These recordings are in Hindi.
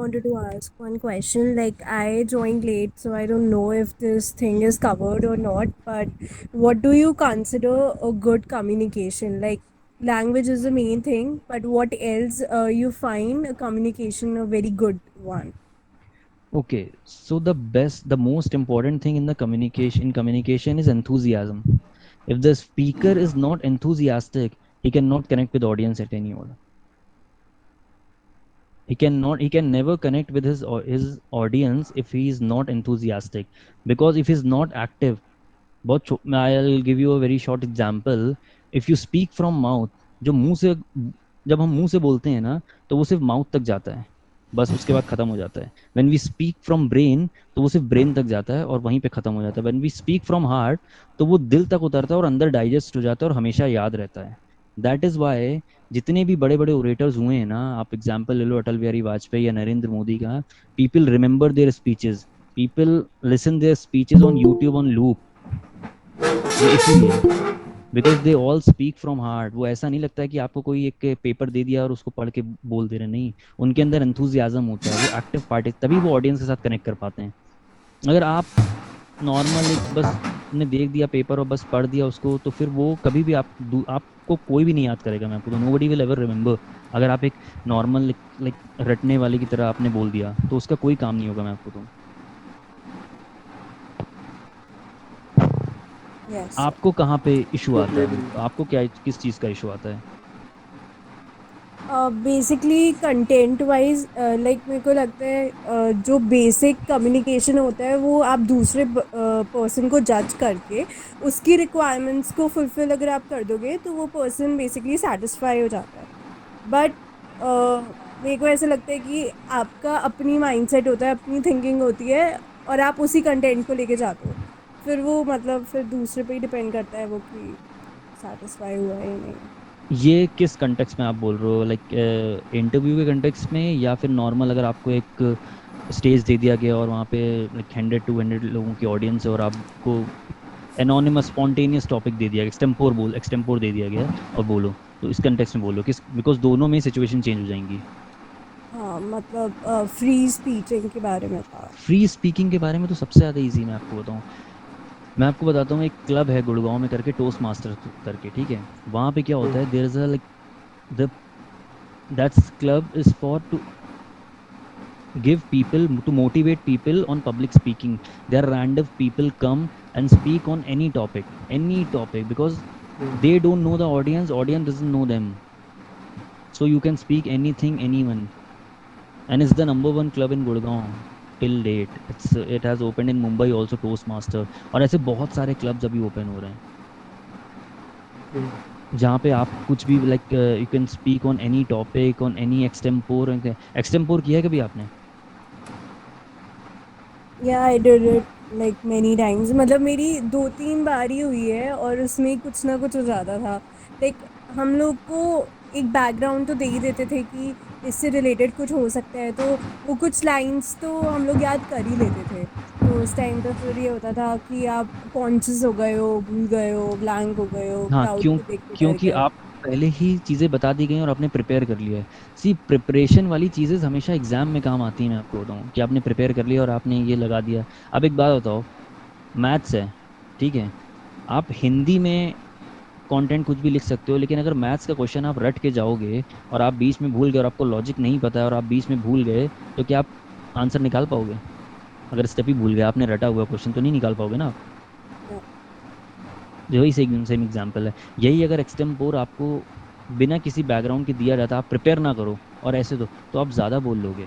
wanted to ask one question. Like, I joined late, so I don't know if this thing is covered or not. But what do you consider a good communication? Like, language is the main thing, but what else you find a communication a very good one? Okay, so the most important thing in the communication is enthusiasm. If the speaker is not enthusiastic, he cannot connect with audience at any order. He can never connect with his audience if he is not enthusiastic. Because if he's not active, I'll give you a very short example. If you speak from mouth, जो मुंह से जब हम मुंह से बोलते हैं ना, तो वो सिर्फ माउथ तक जाता है, बस उसके बाद खत्म हो जाता है. When we speak from brain, तो वो सिर्फ ब्रेन तक जाता है और वहीं पे खत्म हो जाता है. When we speak from heart, तो वो दिल तक उतरता है और अंदर डाइजेस्ट हो जाता है और हमेशा याद रहता है. दैट इज वाई जितने भी बड़े बड़े ओरेटर्स हुए हैं ना, आप एग्जाम्पल ले लो अटल बिहारी वाजपेयी या नरेंद्र मोदी का, people remember their speeches, people listen their speeches on YouTube on loop. ये इसीलिए, because they all speak from heart. वो ऐसा नहीं लगता है कि आपको कोई एक पेपर दे दिया और उसको पढ़ के बोल दे रहे. नहीं, उनके अंदर एंथुजियाज्म होता है, वो एक्टिव पार्टी, तभी वो ऑडियंस के साथ कनेक्ट कर पाते हैं. अगर आप नॉर्मल एक बस ने देख दिया पेपर और बस पढ़ दिया उसको, तो फिर वो कभी भी आपको कोई भी नहीं याद करेगा. मैं आपको, nobody will ever remember. अगर आप एक नॉर्मल लाइक रटने वाले की तरह आपने बोल दिया, तो उसका कोई काम नहीं होगा. मैं आपको तो, Yes. आपको कहाँ पे इशू आता है, आपको क्या किस चीज़ का इशू आता है? बेसिकली कंटेंट वाइज लाइक मेरे को लगता है जो बेसिक कम्युनिकेशन होता है वो आप दूसरे पर्सन को जज करके उसकी रिक्वायरमेंट्स को फुलफिल अगर आप कर दोगे तो वो पर्सन बेसिकली सेटिस्फाई हो जाता है. बट मेरे को ऐसा लगता है कि आपका अपनी माइंडसेट होता है, अपनी थिंकिंग होती है और आप उसी कंटेंट को लेके जाते हो. फिर वो मतलब फिर दूसरे पे ही डिपेंड करता है वो कि सेटिस्फाई हुआ है या नहीं. ये किस कंटेक्स्ट में आप बोल रहे हो, लाइक इंटरव्यू के कंटेक्स्ट में, या फिर नॉर्मल अगर आपको एक स्टेज दे दिया गया और वहाँ पे लाइक 100-200 लोगों की ऑडियंस है और आपको एनोनिमस स्पॉन्टेनियस टॉपिक दे दिया, एक्सटेम्पोर दे दिया गया और बोलो, तो इस कंटेक्स्ट में बोलो किस, बिकॉज दोनों में सिचुएशन चेंज हो जाएंगी. हाँ मतलब फ्री स्पीचिंग के बारे में था. फ्री स्पीकिंग के बारे में तो सबसे ज़्यादा ईजी मैं आपको बताऊँ. मैं आपको बताता हूँ, एक क्लब है गुड़गांव में करके, टोस्ट मास्टर करके, ठीक है. वहाँ पे क्या होता है, there is a like the that's club is for to give people, to motivate people on public speaking. There are random people come and speak on any topic, because they don't know the audience doesn't know them, so you can speak anything, anyone. And it's the number one club in Gurgaon till date. It has opened in Mumbai also, Toastmaster. और ऐसे बहुत सारे क्लब्स अभी ओपन हो रहे हैं जहाँ पे आप कुछ भी like you can speak on any topic, on any extempore. Extempore किया है कभी आपने? या I did it like many times. मतलब मेरी 2-3 बार ही हुई है और उसमें कुछ ना कुछ हो जाता था. लाइक हम लोग को एक बैकग्राउंड तो दे ही देते थे कि इससे रिलेटेड कुछ हो सकता है, तो वो कुछ लाइंस तो हम लोग याद कर ही लेते थे. तो उस टाइम पे फिर ये होता था कि आप कॉन्शियस हो गए हो, भूल गए हो, ब्लैंक हो गए हो, हाँ, क्राउड को देख के डर क्योंकि गए. आप पहले ही चीज़ें बता दी गई और आपने प्रिपेयर कर लिया है. सी, प्रिपरेशन वाली चीज़ें हमेशा एग्जाम में काम आती हैं. मैं आपको बताऊँ कि आपने प्रिपेयर कर लिया और आपने ये लगा दिया. अब एक बात बताओ, मैथ्स है, ठीक है, आप हिंदी में कंटेंट कुछ भी लिख सकते हो, लेकिन अगर मैथ्स का क्वेश्चन आप रट के जाओगे और आप बीच में भूल गए और आपको लॉजिक नहीं पता है और आप बीच में भूल गए, तो क्या आप आंसर निकाल पाओगे? अगर स्टेप ही भूल गए, आपने रटा हुआ क्वेश्चन, तो नहीं निकाल पाओगे ना आप. यही सेम सेम एग्जाम्पल है. यही अगर एक्सटेम्पोर आपको बिना किसी बैकग्राउंड के दिया जाता, आप प्रिपेयर ना करो और ऐसे तो आप ज़्यादा बोल लोगे.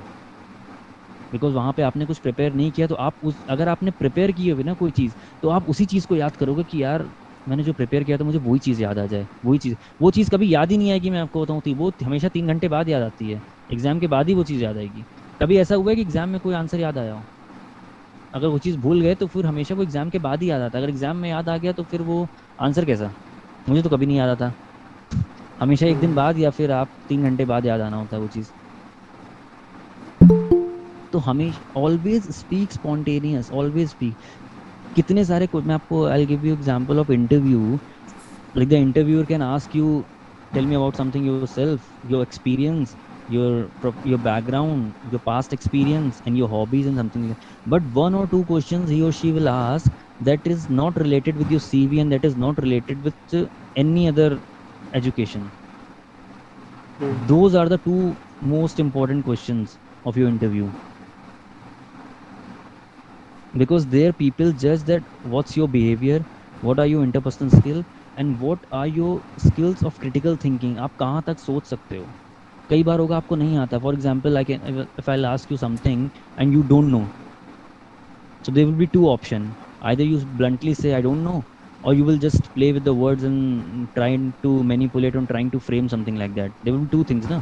बिकॉज वहाँ पे आपने कुछ प्रिपेयर नहीं किया, तो आप उस, अगर आपने प्रिपेयर की होगी ना कोई चीज़, तो आप उसी चीज़ को याद करोगे कि यार मैंने जो प्रिपेयर किया था मुझे वही चीज़ याद आ जाए. वो चीज़ कभी याद ही नहीं आएगी. मैं आपको बताऊँ, थी वो हमेशा 3 घंटे बाद याद आती है. एग्जाम के बाद ही वो चीज़ याद आएगी. कभी ऐसा हुआ है कि एग्जाम में कोई आंसर याद आया हो? अगर वो चीज़ भूल गए तो फिर हमेशा वो एग्जाम के बाद ही याद आता है. अगर एग्जाम में याद आ गया तो फिर वो आंसर कैसा? मुझे तो कभी नहीं याद आता. हमेशा एक दिन बाद या फिर आप 3 घंटे बाद याद आना होता है वो चीज़. तो हमेशा always speak spontaneous, always speak. कितने सारे मैं आपको, I give you example of interview. Like the interviewer can ask you, tell me about something yourself, your experience. your background, your past experience, and your hobbies and something like that. But one or two questions he or she will ask that is not related with your CV and that is not related with any other education. Those are the two most important questions of your interview, because there people judge that what's your behavior, what are your interpersonal skill, and what are your skills of critical thinking, आप कहाँ तक सोच सकते हो. कई बार होगा आपको नहीं आता, for example I can, if I ask you something and you don't know, so there will be two option. Either you bluntly say I don't know, or you will just play with the words and trying to manipulate and trying to frame something like that. There will be two things, na.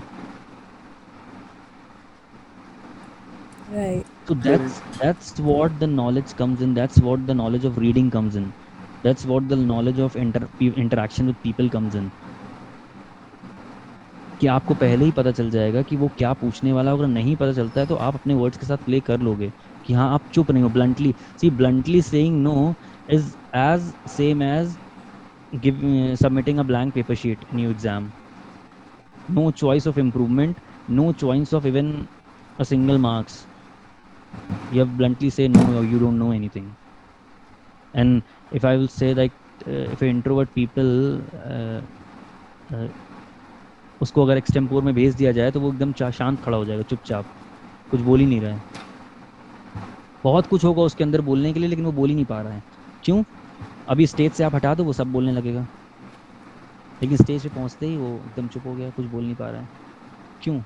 Right. So that's what the knowledge comes in. That's what the knowledge of reading comes in. That's what the knowledge of interaction with people comes in. कि आपको पहले ही पता चल जाएगा कि वो क्या पूछने वाला है. अगर नहीं पता चलता है तो आप अपने वर्ड्स के साथ प्ले कर लोगे कि हाँ आप चुप नहीं हो. Bluntly see, bluntly saying no is as same as submitting a blank paper sheet in your exam. No choice of improvement, no choice of even a single marks. You have bluntly say no, or you don't know anything. And if I will say like if introvert people uh, उसको अगर एक्सटेम्पोर में भेज दिया जाए तो वो एकदम शांत खड़ा हो जाएगा चुपचाप, कुछ बोल ही नहीं रहा है. बहुत कुछ होगा उसके अंदर बोलने के लिए लेकिन वो बोल ही नहीं पा रहा है. क्यों? अभी स्टेज से आप हटा दो वो सब बोलने लगेगा, लेकिन स्टेज पे पहुंचते ही वो एकदम चुप हो गया, कुछ बोल नहीं पा रहा है. क्यों?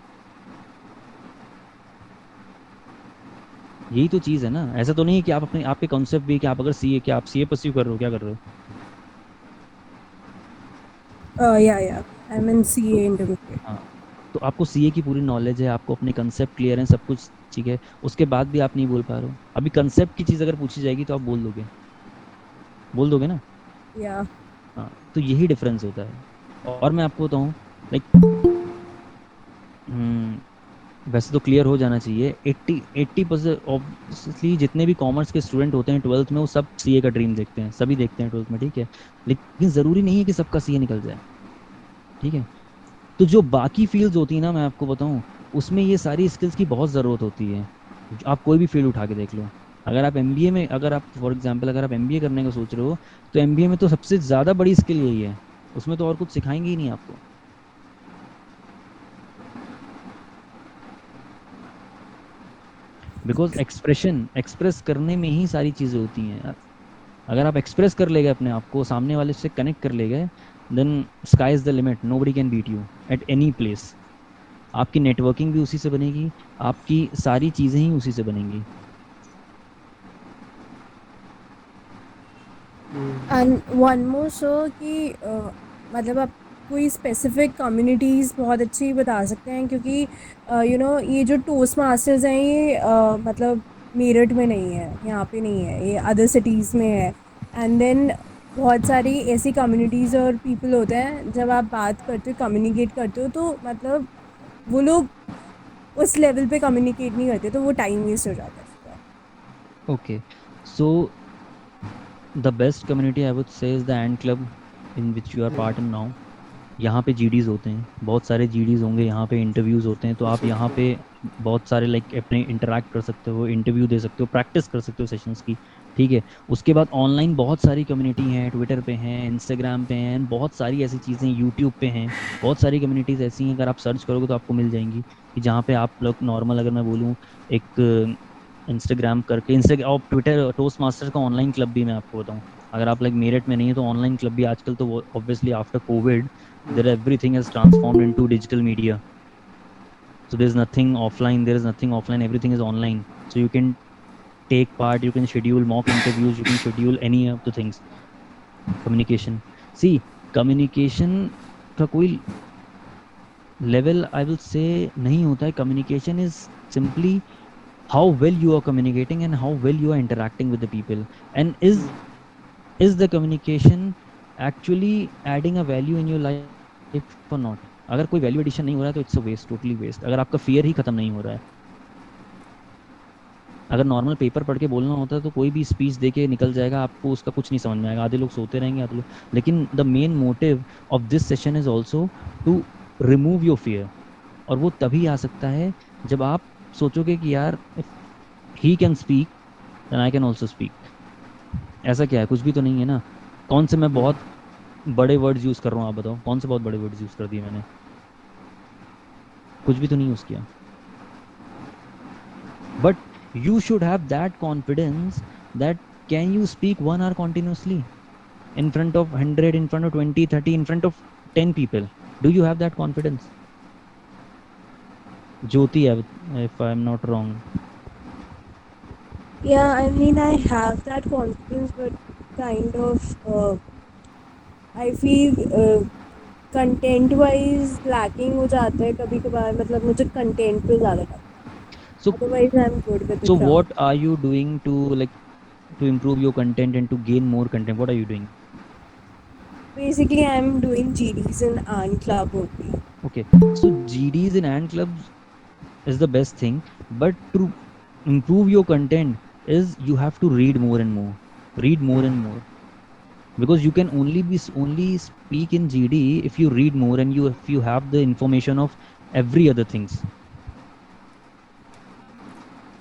यही तो चीज़ है ना. ऐसा तो नहीं है कि आप अपने आपके कॉन्सेप्ट भी कि आप अगर सीए, क्या आप सीए परस्यू कर रहे हो, क्या कर रहे हो? Yeah. I'm in CA intermediate. हाँ, तो आपको सीए की पूरी नॉलेज है, आपको अपने कंसेप्ट क्लियर है, सब कुछ ठीक है, उसके बाद भी आप नहीं बोल पा रहे हो. अभी कंसेप्ट की चीज़ अगर पूछी जाएगी तो आप बोल दोगे ना. Yeah. हाँ, तो यही डिफरेंस होता है. और मैं आपको बताऊँ, लाइक वैसे तो क्लियर हो जाना चाहिए. 80% ऑब्वियसली जितने भी कॉमर्स के स्टूडेंट होते हैं ट्वेल्थ में वो सब सीए का ड्रीम देखते हैं, सभी देखते हैं ट्वेल्थ में, ठीक है. लेकिन ज़रूरी नहीं है कि सबका सीए निकल जाए, ठीक है. तो जो बाकी फील्ड्स होती है ना, मैं आपको बताऊं, उसमें ये सारी स्किल्स की बहुत ज़रूरत होती है. आप कोई भी फील्ड उठा के देख लो. अगर आप एमबीए में, अगर आप फॉर एग्जांपल अगर आप एमबीए करने का सोच रहे हो, तो एमबीए में तो सबसे ज़्यादा बड़ी स्किल यही है. उसमें तो और कुछ सिखाएंगे ही नहीं आपको. बिकॉज एक्सप्रेस करने में ही सारी चीज़ें होती हैं यार. अगर आप एक्सप्रेस कर ले गए अपने आप को, सामने वाले से कनेक्ट कर ले गए, then sky is the limit. Nobody can beat you at any place. आपकी नेटवर्किंग भी उसी से बनेगी, आपकी सारी चीज़ें ही उसी से बनेंगी. एंड वन मोर सर कि मतलब आप कोई स्पेसिफिक कम्युनिटीज़ बहुत अच्छी बता सकते हैं, क्योंकि ये जो टोस्ट मास्टर्स हैं ये मतलब मेरठ में नहीं है, यहाँ पे नहीं है, ये अदर सिटीज़ में है. एंड देन बहुत सारी ऐसी कम्युनिटीज़ और पीपल होते हैं, जब आप बात करते हो, कम्युनिकेट करते हो, तो मतलब वो लोग उस लेवल पे कम्युनिकेट नहीं करते, तो वो टाइम वेस्ट हो जाता है उसका. Okay, so the best community I would say is the and club in which you are part in now. यहाँ पे जीडीज़ होते हैं, बहुत सारे जीडीज़ होंगे, यहाँ पे इंटरव्यूज़ होते हैं, तो आप यहाँ पे बहुत सारे लाइक अपने इंटरेक्ट कर सकते हो, इंटरव्यू दे सकते हो, प्रैक्टिस कर सकते हो सेशंस की, ठीक है. उसके बाद ऑनलाइन बहुत सारी कम्युनिटी हैं, ट्विटर पे हैं, इंस्टाग्राम पे हैं, बहुत सारी ऐसी चीज़ें यूट्यूब पे हैं. बहुत सारी कम्युनिटीज़ ऐसी हैं, अगर आप सर्च करोगे तो आपको मिल जाएंगी कि जहाँ पे आप लोग नॉर्मल, अगर मैं बोलूँ एक इंस्टाग्राम करके, इंस्टाग्राम और ट्विटर, टोस्ट मास्टर का ऑनलाइन क्लब भी मैं आपको बताऊँ. अगर आप लाइक मेरठ में नहीं है तो ऑनलाइन क्लब भी आजकल तो obviously after Covid there everything has transformed into digital media, so there's nothing offline, there is nothing offline, everything is online. So you can take part, you can schedule mock interviews, you can schedule any of the things. Communication, see, communication का कोई लेवल आई विल से नहीं होता है. Communication is simply how well you are communicating and how well you are interacting with the people, and is the communication actually adding a value in your life or not. अगर कोई वैल्यू एडिशन नहीं हो रहा है तो it's a waste, totally waste. अगर आपका फियर ही खत्म नहीं हो रहा है, अगर नॉर्मल पेपर पढ़ के बोलना होता है तो कोई भी स्पीच दे के निकल जाएगा, आपको उसका कुछ नहीं समझ में आएगा, आधे लोग सोते रहेंगे, आधे लोग. लेकिन the main motive of this session is also to remove your fear. और वो तभी आ सकता है जब आप सोचोगे कि यार if he can speak then I can also speak. ऐसा क्या है, कुछ भी तो नहीं है ना। कौन से मैं बहुत बड़े वर्ड्स यूज कर रहा हूँ, आप बताओ कौन से बहुत बड़े वर्ड्स यूज कर दिए मैंने? कुछ भी तो नहीं यूज किया। But you should have that confidence that can you speak 1 hour continuously in front of 100, in front of 20, 30, in front of 10 people? Do you have that confidence? Jyoti, if I'm not wrong. Yeah, I mean, I have that confidence, but kind of, I feel content wise lacking हो जाता है कभी कभार, मतलब मुझे कंटेंट पे ज़्यादा लगता so है, otherwise I am good with the so what craft. are you doing to like to improve your content and to gain more content? What are you doing? Basically I am doing GDs in art club only. Okay, so GDs in and clubs is the best thing, but to improve your content is you have to read more and more. Read more and more, because you can only only speak in GD if you read more and you if you have the information of every other things.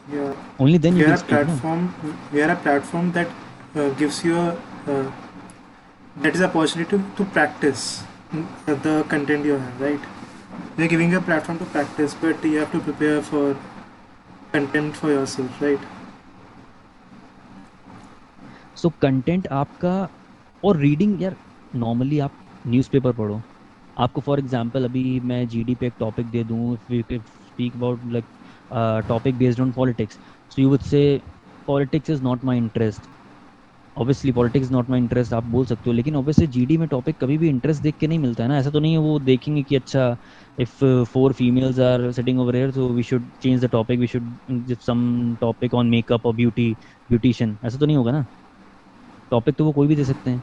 Yeah, Only then you we are can a speak, no? platform. We are a platform that gives you a that is a opportunity to practice the content you have. Right, we are giving you a platform to practice, but you have to prepare for content for yourself. Right. So content आपका, और रीडिंग यार, नॉर्मली आप न्यूज़पेपर पढ़ो। आपको फॉर एग्जांपल अभी मैं जीडी पे एक टॉपिक दे दूं, if we speak about like topic based on politics, so you would say politics is not my interest. Obviously politics not my interest आप बोल सकते हो, लेकिन ऑब्वियसली जीडी में टॉपिक कभी भी इंटरेस्ट देख के नहीं मिलता है ना। ऐसा तो नहीं है वो देखेंगे कि अच्छा if 4 females are sitting over here तो we should change the topic, we should give some topic on makeup or beautician. ऐसा तो नहीं होगा ना। टॉपिक तो वो कोई भी दे सकते हैं।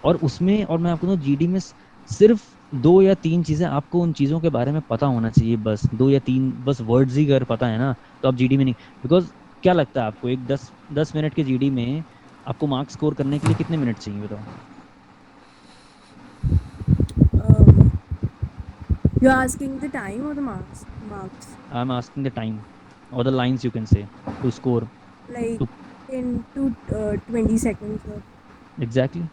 और उसमें, और मैं आपको ना जीडी में सिर्फ 2 या 3 चीजें आपको उन चीजों के बारे में पता होना चाहिए, बस 2 या 3 बस वर्ड्स ही अगर पता है ना तो आप जीडी में नहीं। बिकॉज क्या लगता है आपको, एक 10 10 मिनट के जीडी में आपको मार्क्स स्कोर करने के लिए कितने मिनट चाहिए बताओ? You asking the time or the marks I am asking the time or the lines you can say to score. Like to 10 to 20 seconds. Exactly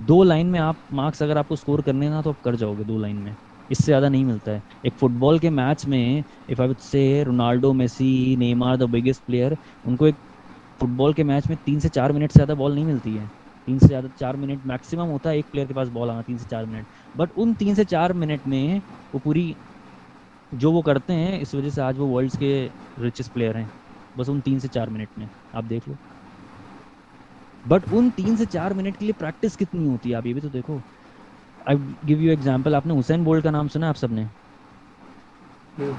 2 line में आप मार्क्स अगर आपको स्कोर करने हैं ना तो आप कर जाओगे 2 लाइन में। इससे ज़्यादा नहीं मिलता है एक फुटबॉल के मैच में। If I would say Ronaldo, Messi, Neymar the biggest player, उनको एक फुटबॉल के मैच में 3 से 4 मिनट से ज़्यादा बॉल नहीं मिलती है। 3 से ज़्यादा 4 मिनट मैक्सिमम होता है एक प्लेयर के पास बॉल आना, 3 से 4 मिनट। बट उन 3 से 4 मिनट में वो पूरी जो वो करते हैं, इस वजह से आज वो वर्ल्ड्स के रिचेस्ट प्लेयर हैं, बस उन 3 से 4 मिनट में। आप देख लो। बट उन 3 से 4 मिनट के लिए प्रैक्टिस कितनी होती है आप ये भी तो देखो। आई गिव यू एग्जांपल, आपने हुसैन बोल्ट का नाम सुना है आप सबने? Mm.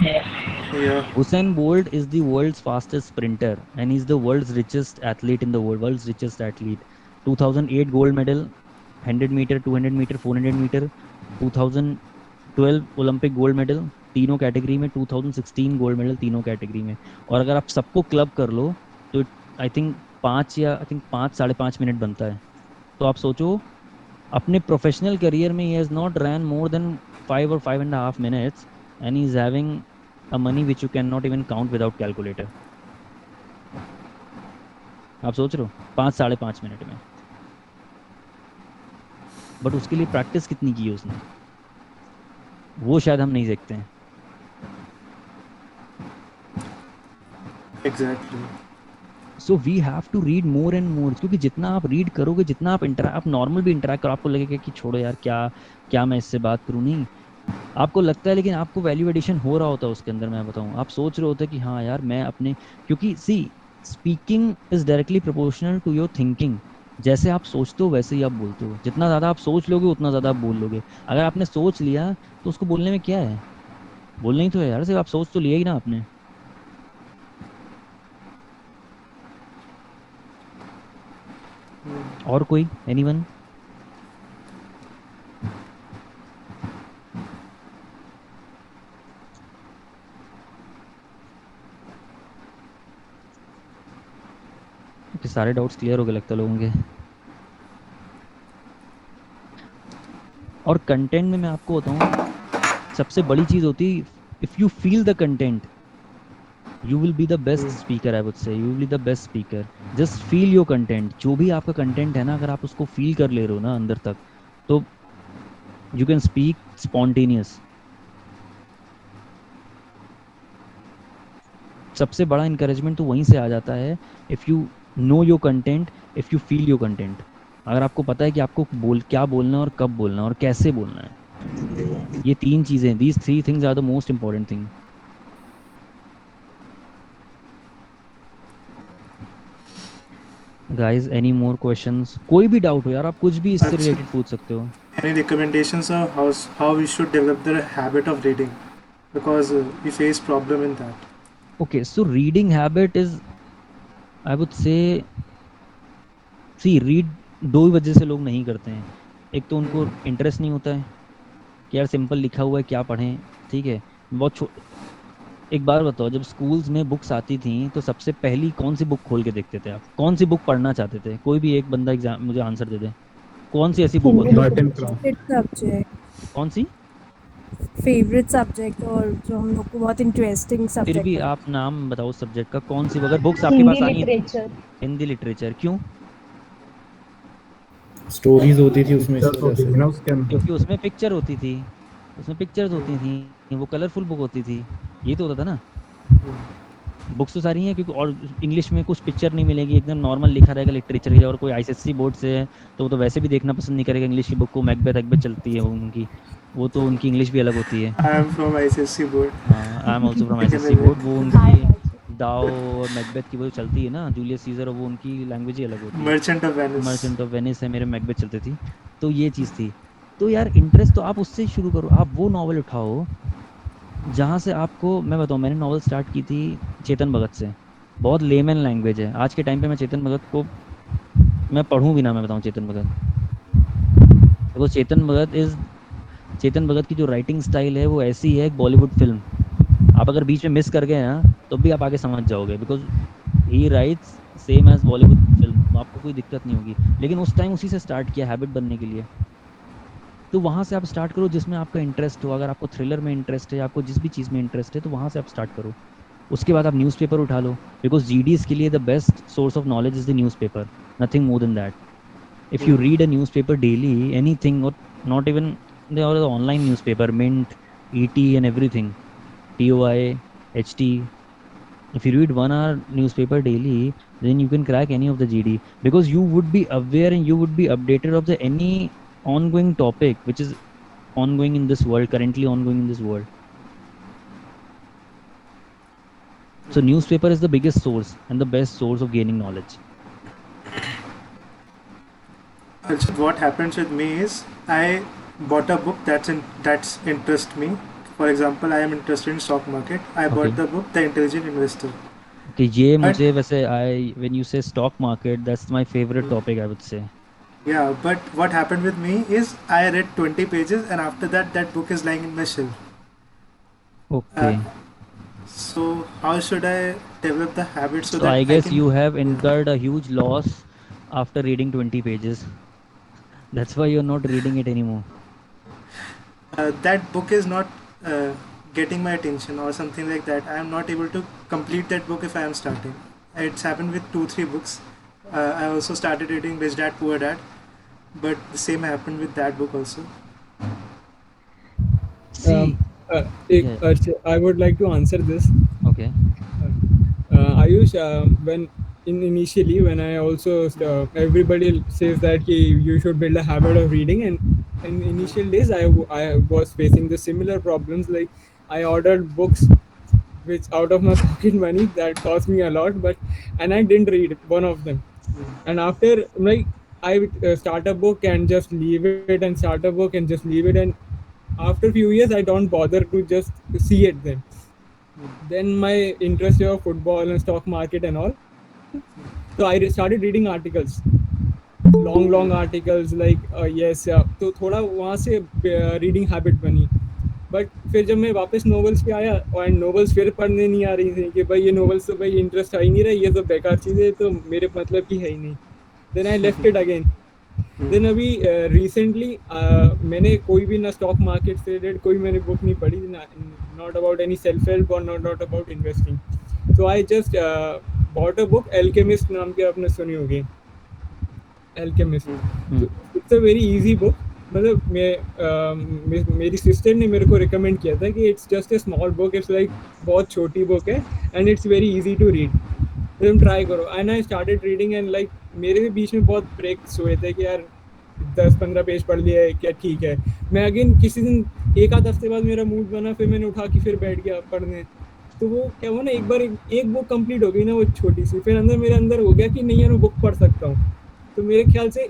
Yeah. Usain Bolt is the world's fastest sprinter and he's the world's richest athlete in the world, world's richest athlete. 2008 gold medal, 100 meter, 200 meter, 400 meter, 2012 Olympic gold medal तीनों कैटेगरी में, 2016 गोल्ड मेडल तीनों कैटेगरी में। और अगर आप सबको क्लब कर लो तो आई थिंक 5 या 5.5 मिनट बनता है। तो आप सोचो अपने प्रोफेशनल करियर में he has not run more than 5 or 5.5 minutes and he is having a money which you cannot even count without calculator। आप सोच रहे हो 5 साढ़े 5 मिनट में। बट उसके लिए प्रैक्टिस कितनी की है उसने, वो शायद हम नहीं देखते हैं। Exactly. So we have to read more and more, क्योंकि जितना आप रीड करोगे, जितना आप नॉर्मल भी इंटरेक्ट करो, आपको लगेगा कि छोड़ो यार क्या क्या मैं इससे बात करूँ, नहीं आपको लगता है, लेकिन आपको वैल्यू एडिशन हो रहा होता है उसके अंदर। मैं बताऊं, आप सोच रहे होते हैं कि हाँ यार मैं अपने, क्योंकि see speaking is directly proportional to your thinking. जैसे आप सोचते हो वैसे ही आप बोलते हो, जितना ज़्यादा आप सोच लोगे उतना ज़्यादा आप बोल लोगे। अगर आपने सोच लिया तो उसको बोलने में क्या है, बोलना ही तो है यार, सिर्फ आप सोच तो लिया ही ना आपने। और कोई एनीवन? सारे डाउट्स क्लियर हो गए लगता है लोगों के। और कंटेंट में मैं आपको बताऊं, सबसे बड़ी चीज होती, if you feel the content you will be the best speaker, I would से you will be the best speaker. Just feel your content, जो भी आपका कंटेंट है ना, अगर आप उसको फील कर ले रहे हो ना अंदर तक, तो यू कैन स्पीक स्पॉन्टेनियस। सबसे बड़ा इंकरेजमेंट तो वहीं से आ जाता है, if you know your content, if you feel your content. अगर आपको पता है कि आपको क्या बोलना है और कब बोलना है और कैसे बोलना है, ये तीन चीज़ें, these three things are the most important thing. Guys any more questions? कोई भी डाउट हो यार, आप कुछ भी इससे अच्छा, रिलेटेड पूछ सकते हो। any recommendations of how we should develop the habit of reading, because we face problem in that. Okay, so reading habit is, I would say, see read दो ही वजह से लोग नहीं करते हैं। एक तो उनको इंटरेस्ट नहीं होता है कि यार सिंपल लिखा हुआ है क्या पढ़ें, ठीक है। बहुत एक बार बताओ, जब स्कूल्स में बुक्स आती थी तो सबसे पहली कौन सी बुक खोल के देखते थे आप? कौन सी बुक पढ़ना चाहते थे? कोई भी एक बंदा एग्जाम मुझे आंसर दे दे, कौन सी ऐसी बुक हिंदी होती थी? लिटरेचर। सब्जेक्ट, कौन सी? फेवरेट सब्जेक्ट, और जो हम लोग को बहुत इंटरेस्टिंग फिर भी सब्जेक्ट आप नाम बताओ सब्जेक्ट का, कौन सी अगर बुक्स आपके हिंदी पास आई हैं। लिटरेचर। हिंदी लिटरेचर क्यों? स्टोरीज होती थी उसमें इस पिक्चर्स वजह होती से। थी ना उसके अंदर। क्योंकि उसमें पिक्चर होती थी, उसमें पिक्चर्स होती थी, वो कलरफुल बुक होती थी, ये तो होता था ना। बुक्स तो सारी हैं, क्योंकि और इंग्लिश में कुछ पिक्चर नहीं मिलेगी, एकदम नॉर्मल लिखा रहेगा लिटरेचर की। और कोई आईसीएससी बोर्ड से है तो वो तो वैसे भी देखना पसंद नहीं करेगा इंग्लिश की बुक को, मैकबेथ अकबेथ चलती है वो उनकी, वो तो उनकी इंग्लिश भी अलग होती है। I am from ICSC board. हाँ, I am also from Indian ICSC board, वो language. हाय उनकी डाओ और मैकबेथ की वो जो चलती है ना, जूलियस सीजर, और वो उनकी लैंग्वेज ही अलग होती है। Merchant of Venice. Merchant of Venice है, मेरे मैकबेथ चलती थी। तो ये चीज़ थी। तो यार इंटरेस्ट तो आप उससे शुरू करो, आप वो नॉवल उठाओ जहाँ से आपको, मैं बताऊँ, मैंने नॉवल स्टार्ट की थी चेतन भगत से। बहुत लेमन लैंग्वेज है आज के टाइम पे, मैं चेतन भगत को मैं पढ़ूँ भी ना, मैं बताऊँ चेतन भगत, देखो चेतन भगत की जो राइटिंग स्टाइल है वो ऐसी है, एक बॉलीवुड फिल्म। आप अगर बीच में मिस कर गए ना तो भी आप आगे समझ जाओगे, because he writes same as Bollywood film, तो आपको कोई दिक्कत नहीं होगी। लेकिन उस टाइम उसी से स्टार्ट किया हैबिट बनने के लिए। तो वहाँ से आप स्टार्ट करो जिसमें आपका इंटरेस्ट हो। अगर आपको थ्रिलर में इंटरेस्ट है, आपको जिस भी चीज़ में इंटरेस्ट है, तो वहाँ से आप स्टार्ट करो। उसके बाद आप न्यूज़पेपर उठा लो, बिकॉज जीडीज़ के लिए the best source of knowledge is the newspaper, nothing more than that. If you read a newspaper daily, anything, or not even the online newspaper, Mint, ET, and everything, TOI, HT. If you read 1 hour newspaper daily, then you can crack any of the GD, because you would be aware and you would be updated of the any ongoing topic which is ongoing in this world, currently ongoing in this world. So newspaper is the biggest source and the best source of gaining knowledge. Also, what happens with me is I bought a book that's interest me. For example, I am interested in stock market. I Okay. bought the book The Intelligent Investor. कि ये But मुझे वैसे, आई व्हेन यू से stock market, that's my favourite topic, I would से। yeah, but what happened with me is I read 20 pages and after that that book is lying in my shelf. Okay, So how should I develop the habit so so that I I guess can you have incurred a huge loss after reading 20 pages. That's why you're not reading it anymore. that book is not getting my attention or something like that. I am not able to complete that book if I am starting. It's happened with 2-3 books. I also started reading Rich Dad Poor Dad, but the same happened with that book also. See, I would like to answer this. okay, Ayush, initially when I also everybody says that you should build a habit of reading, and in initial days I was facing the similar problems. Like I ordered books which out of my pocket money that cost me a lot, and I didn't read one of them. And after, like, I start a book and just leave it, and start a book and just leave it, and after a few years I don't bother to just see it. Then my interest of football and stock market and all, so I started reading articles, long articles, like yes, तो थोड़ा वहाँ से reading habit बनी. बट फिर जब मैं वापस नॉवेल्स पे आया, और नॉवेल्स फिर पढ़ने नहीं आ रही थी कि भाई ये नॉवेल्स तो भाई इंटरेस्ट आ ही नहीं रहा, ये तो बेकार चीज़ है, तो मेरे मतलब की है ही नहीं. Then I left it again. Then अभी रिसेंटली मैंने कोई भी ना स्टॉक मार्केट से रिलेटेड कोई मैंने बुक नहीं पढ़ी, not about any self help or not about investing. So I just bought a book, Alchemist नाम की आपने सुनी होगी, Alchemist. It's a very easy book. मतलब मेरी सिस्टर ने मेरे को रिकमेंड किया था कि it's just a small book, it's like बहुत छोटी बुक है and it's very easy to read. तुम ट्राई करो. And I started reading and like मेरे भी बीच में बहुत ब्रेक्स हुए थे कि यार 10-15 पेज पढ़ लिया है क्या, ठीक है. मैं अगेन किसी दिन एक आध हफ्ते बाद मेरा मूड बना, फिर मैंने उठा के फिर बैठ गया पढ़ने. तो वो क्या हुआ ना, एक बार एक बुक कंप्लीट हो गई ना वो छोटी सी, फिर मेरे अंदर हो गया कि नहीं यार मैं बुक पढ़ सकता हूँ. तो मेरे ख्याल से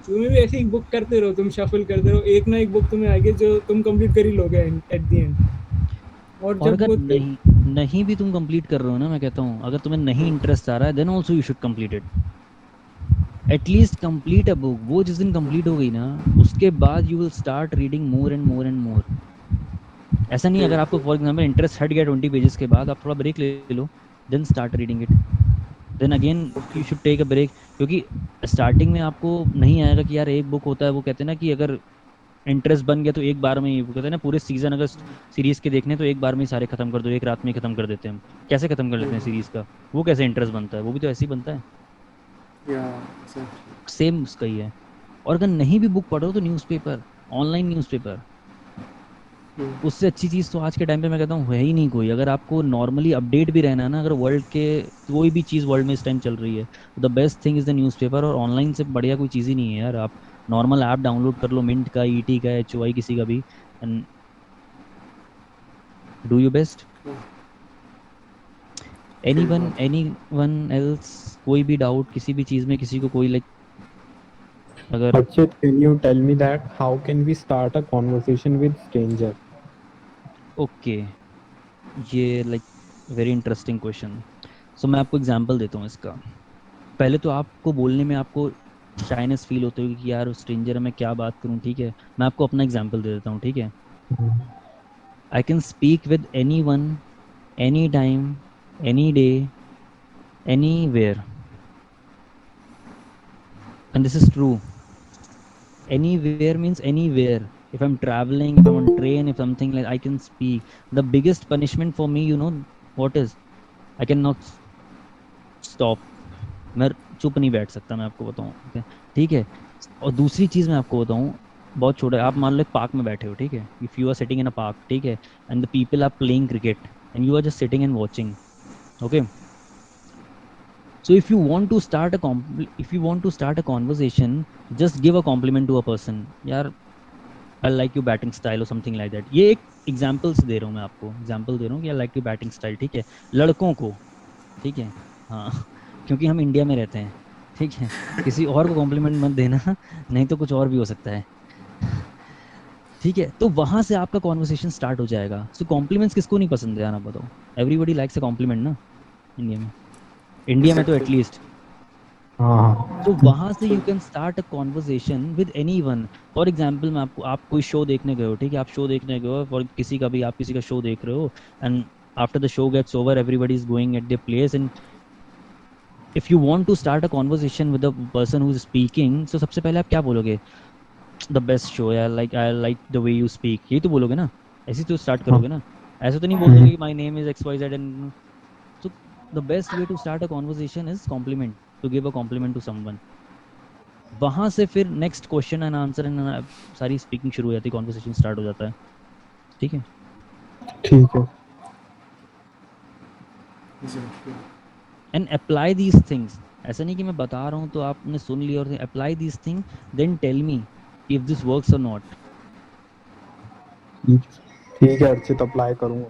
तुम्हें भी ऐसे ही बुक करते रहो, तुम शफल करते रहो, एक ना एक बुक तुम्हें आएगी जो तुम कंप्लीट कर ही लोगे एट द एंड. और और जब अगर वो नहीं भी तुम कंप्लीट कर रहे हो ना, मैं कहता हूँ अगर तुम्हें नहीं इंटरेस्ट आ रहा है then also you should complete it. At least complete a book. वो जिस दिन कंप्लीट हो गई ना उसके बाद you will start reading more and more and more. ऐसा नहीं, अगर आपको फॉर एग्जाम्पल इंटरेस्ट हट गया 20 पेजेस के बाद, आप थोड़ा ब्रेक ले लो, then start reading it. Then again you should take a break. क्योंकि स्टार्टिंग में आपको नहीं आएगा कि यार एक बुक होता है, वो कहते हैं ना कि अगर इंटरेस्ट बन गया तो एक बार में ही, वो कहते हैं ना पूरे सीजन अगर सीरीज के देखने तो एक बार में ही सारे खत्म कर दो, एक रात में ही खत्म कर देते हैं हम. कैसे खत्म कर लेते हैं सीरीज का? वो कैसे इंटरेस्ट बनता है? वो भी तो ऐसे ही बनता है. सेम उसका ही है. और अगर नहीं भी बुक पढ़ो तो न्यूज़पेपर, ऑनलाइन न्यूज़पेपर, उससे अच्छी चीज़ तो आज के टाइम पे मैं कहता हूँ है ही नहीं कोई. अगर आपको नॉर्मली अपडेट भी रहना है ना, अगर वर्ल्ड के कोई भी चीज़ वर्ल्ड में इस टाइम चल रही है, the best thing is the newspaper. और ऑनलाइन से बढ़िया कोई चीज़ ही नहीं है यार. आप नॉर्मल ऐप डाउनलोड कर लो, मिंट का, ईटी का, एचओआई, किसी का भी, and do your best. Anyone else, कोई भी डाउट किसी भी चीज़ में, किसी को कोई लाइक अगर Archit, can you tell me that how can we start a conversation with stranger? Okay, ये लाइक वेरी इंटरेस्टिंग क्वेश्चन. सो मैं आपको एग्जांपल देता हूँ इसका. पहले तो आपको बोलने में आपको शाइनेस फील होती होगी कि यार स्ट्रेंजर है, मैं क्या बात करूँ. ठीक है, मैं आपको अपना एग्जांपल दे देता हूँ. ठीक है, I can speak with anyone, any time, any day, anywhere. And this is true. Anywhere means anywhere. If I'm traveling, if I'm on train, if something like, I can speak. The biggest punishment for me, you know what is? I cannot stop. मैं चुप नहीं बैठ सकता, मैं आपको बताऊं. Okay? ठीक है. और दूसरी चीज़ मैं आपको बताऊं, बहुत छोटा है. आप मान लो एक पार्क में बैठे हो, ठीक है, if you are sitting in a park, ठीक है, and the people are playing cricket and you are just sitting and watching. Okay, so if you want to start a conversation, just give a compliment to a person. यार I like you batting style और समथिंग लाइक दैट. ये एक एग्जाम्पल्स दे रहा हूँ, मैं आपको एग्जाम्पल दे रहा हूँ कि I like you batting style. ठीक है, लड़कों को. ठीक है, हाँ, क्योंकि हम इंडिया में रहते हैं. ठीक है, किसी और को कॉम्प्लीमेंट मत देना, नहीं तो कुछ और भी हो सकता है. ठीक है, तो वहां से आपका कॉन्वर्सेशन स्टार्ट हो जाएगा. सो कॉम्प्लीमेंट्स किसको नहीं पसंद है यार, आप बताओ. एवरीबडी लाइक्स अ कॉम्प्लीमेंट ना, इंडिया में तो एटलीस्ट. हाँ. तो वहां से you can start a conversation with any one. For example मैं आपको, आप कोई शो देखने गए हो, ठीक है, आप शो देखने गए हो, फॉर किसी का भी, आप किसी का शो देख रहे हो, and after the show gets over everybody is going at their place, and if you want to start a conversation with the person who is speaking, so सबसे पहले आप क्या बोलोगे? द बेस्ट शो, या I like the way you speak, यही तो बोलोगे ना. ऐसे तो स्टार्ट करोगे ना. ऐसे तो नहीं बोल दोगे कि my name is X Y Z and. So the best way to start a conversation is compliment, to give a compliment to someone. वहां से फिर next question and answer and सारी स्पीकिंग शुरू हो जाती है, कॉन्वर्सेशन स्टार्ट हो जाता है. ठीक है, ठीक है. And apply these things. ऐसा नहीं कि मैं बता रहा हूँ तो आपने सुन लिया, और apply these thing, then tell me if this works और नॉट. ठीक है अर्चित, अप्लाई करूंगा.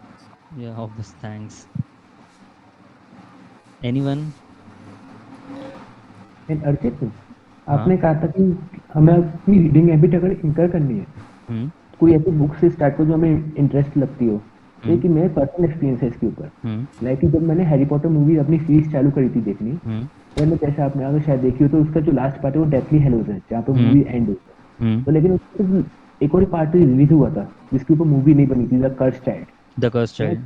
या ऑब्वियस, थैंक्स. एनीवन? अर्चित, हाँ. आपने कहा था कि हमें अपनी रीडिंग हैबिट अगर इंकर करनी है, हम्म. कोई ऐसी बुक से स्टार्ट करो जो हमें इंटरेस्ट लगती हो. लेकिन मेरा पर्सनल एक्सपीरियंस है इसके ऊपर. हम्म. लाइक जब मैंने हैरी पॉटर मूवी अपनी सीरीज चालू करी थी देखनी, हम्म. मैंने, जैसे आपने अगर शायद देखी हो, तो उसका जो लास्ट पार्ट है वो डेथली हेलोस है, जहाँ पे हम्म. मूवी एंड होता है. हम्म. तो लेकिन उसका एक और पार्ट रिलीज हुआ था जिसके ऊपर मूवी नहीं बनी थी, the curse child. The curse मैं चाइल्ड.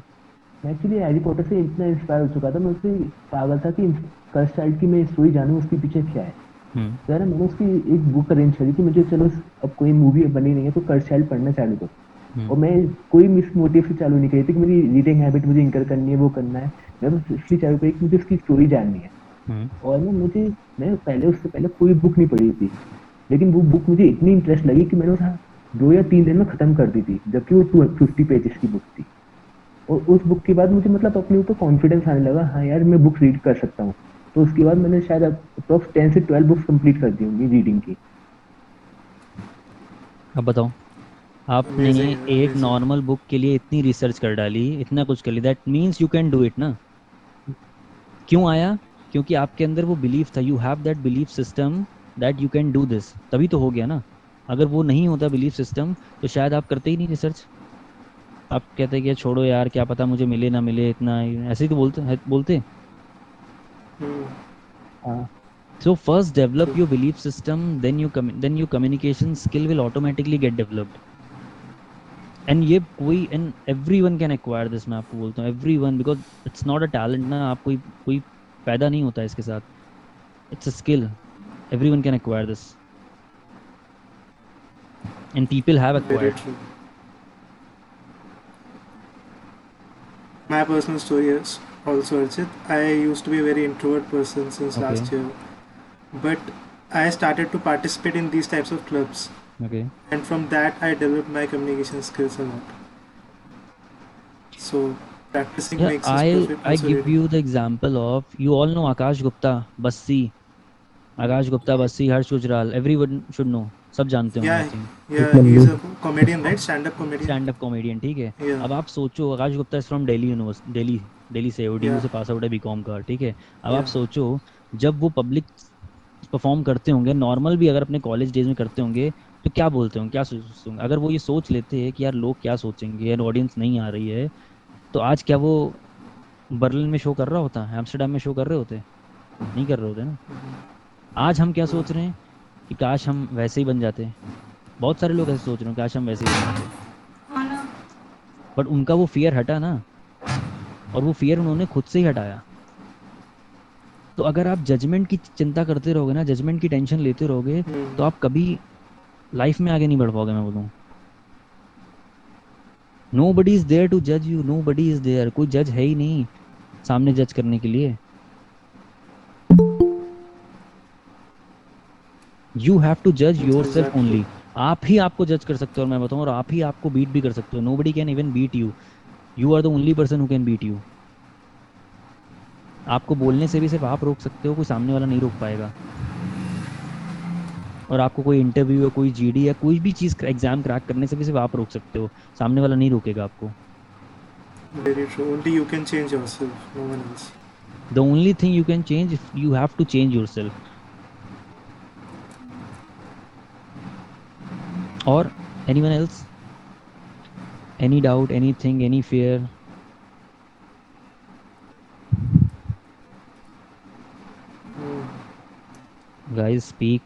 मैं एक्चुअली हैरी पॉटर से इतना इंस्पायर हो चुका था, मैं उससे पागल था कि कर्स चाइल्ड की मैं स्टोरी जानूं, उसके पीछे क्या है. हम्म तो यार मैंने उसकी एक बुक अरेंज करी कि मुझे चलो अब कोई मूवी बनी नहीं है तो कर्सशाइल्ड पढ़ना चालू करो। और हम्म मैं कोई मिस मोटिव से चालू नहीं करी थी कि मेरी रीडिंग हैबिट मुझे इंकर करनी है वो करना है। मैं बस इसलिए चालू करी कि मुझे उसकी स्टोरी जाननी है। हम्म और ना मुझे मैं पहले उससे पहले कोई बुक नहीं पढ़ी थी। लेकिन वो बुक मुझे इतनी इंटरेस्ट लगी कि मैंने उसे 2 या 3 दिन में खत्म कर दी थी, जबकि वो 250 पेजेस की बुक थी। और उस बुक के बाद मुझे मतलब अपने ऊपर कॉन्फिडेंस आने लगा, हाँ यार मैं बुक रीड कर सकता हूँ। तो उसके बाद मैंने शायद अप्रोक्स 10 से 12 बुक्स कंप्लीट कर दी होंगी रीडिंग की। अब बताओ, आपने अमेजिंग है, एक अमेजिंग। नॉर्मल बुक के लिए इतनी रिसर्च कर डाली, इतना कुछ कर लिया, that means you can do it ना। क्यों आया? क्योंकि आपके अंदर वो बिलीफ था, you have that belief system that you can do this, तभी तो हो गया ना। अगर वो नहीं होता बिलीफ सिस्टम तो शायद आप करते ही नहीं रिसर्च। आप कहते कि छोड़ो यार, क्या पता मुझे मिले ना मिले, इतना ऐसे ही तो बोलते। हम्म, हाँ। So first develop true. your belief system, then your communication skill will automatically get developed. And ये कोई and everyone can acquire this, मैं आपको बोलता हूँ everyone, because it's not a talent ना, आप कोई पैदा नहीं होता है इसके साथ, it's a skill, everyone can acquire this and people have Very acquired. true. My personal story is also Archit. I used to be a very introvert person since Okay. last year, but I started to participate in these types of clubs, Okay. and from that I developed my communication skills a lot. So practicing Yeah, makes us I'll perfect. I Also give reading. you the example of, you all know Akash Gupta, Bassi, Akash Gupta, Bassi, Harsh Gujral, everyone should know, सब जानते होंगे I Yeah, think. yeah, Mandu. he's a comedian, right? Stand-up comedian. Stand up comedian, ठीक है। Yeah, अब आप सोचो, Akash Gupta is from Delhi University, Delhi, Delhi से ODU yeah, से पास आउट है बीकॉम का, ठीक है। अब आप yeah. सोचो, जब वो पब्लिक परफॉर्म करते होंगे, नॉर्मल भी अगर अपने कॉलेज डेज में करते होंगे, तो क्या बोलते होंगे, क्या सोचते होंगे? अगर वो ये सोच लेते हैं कि यार लोग क्या सोचेंगे, यार ऑडियंस नहीं आ रही है, तो आज क्या वो बर्लिन में शो कर रहा होता, एम्स्टर्डम में शो कर रहे होते? नहीं कर रहे होते ना। आज हम क्या सोच रहे हैं कि काश हम वैसे ही बन जाते। बहुत सारे लोग ऐसे सोच रहे हैं, काश हम वैसे ही बन जाते, बट उनका वो फियर हटा ना, और वो फियर उन्होंने खुद से ही हटाया। तो अगर आप जजमेंट की चिंता करते रहोगे ना, जजमेंट की टेंशन लेते रहोगे, Hmm. तो आप कभी लाइफ में आगे नहीं बढ़ पाओगे, मैं बोलूँ। Nobody is there to जज you, nobody is there, कोई जज है ही नहीं सामने जज करने के लिए। यू हैव टू जज योर सेल्फ Exactly. ओनली। आप ही आपको जज कर सकते हो, और मैं बताऊँ, और आप ही आपको बीट भी कर सकते हो। Nobody can even beat you, you are the only person who can beat you. आपको बोलने से भी सिर्फ आप रोक सकते हो, कोई सामने वाला नहीं रोक पाएगा। और आपको कोई इंटरव्यू या कोई GD या कोई भी चीज़ एग्जाम क्रैक करने से भी सिर्फ आप रोक सकते हो, सामने वाला नहीं रोकेगा आपको। Very true. Only you can change yourself, no one else. The only thing you can change, if you have to change yourself. और anyone else, any doubt, anything, any fear? Hmm. Guys speak.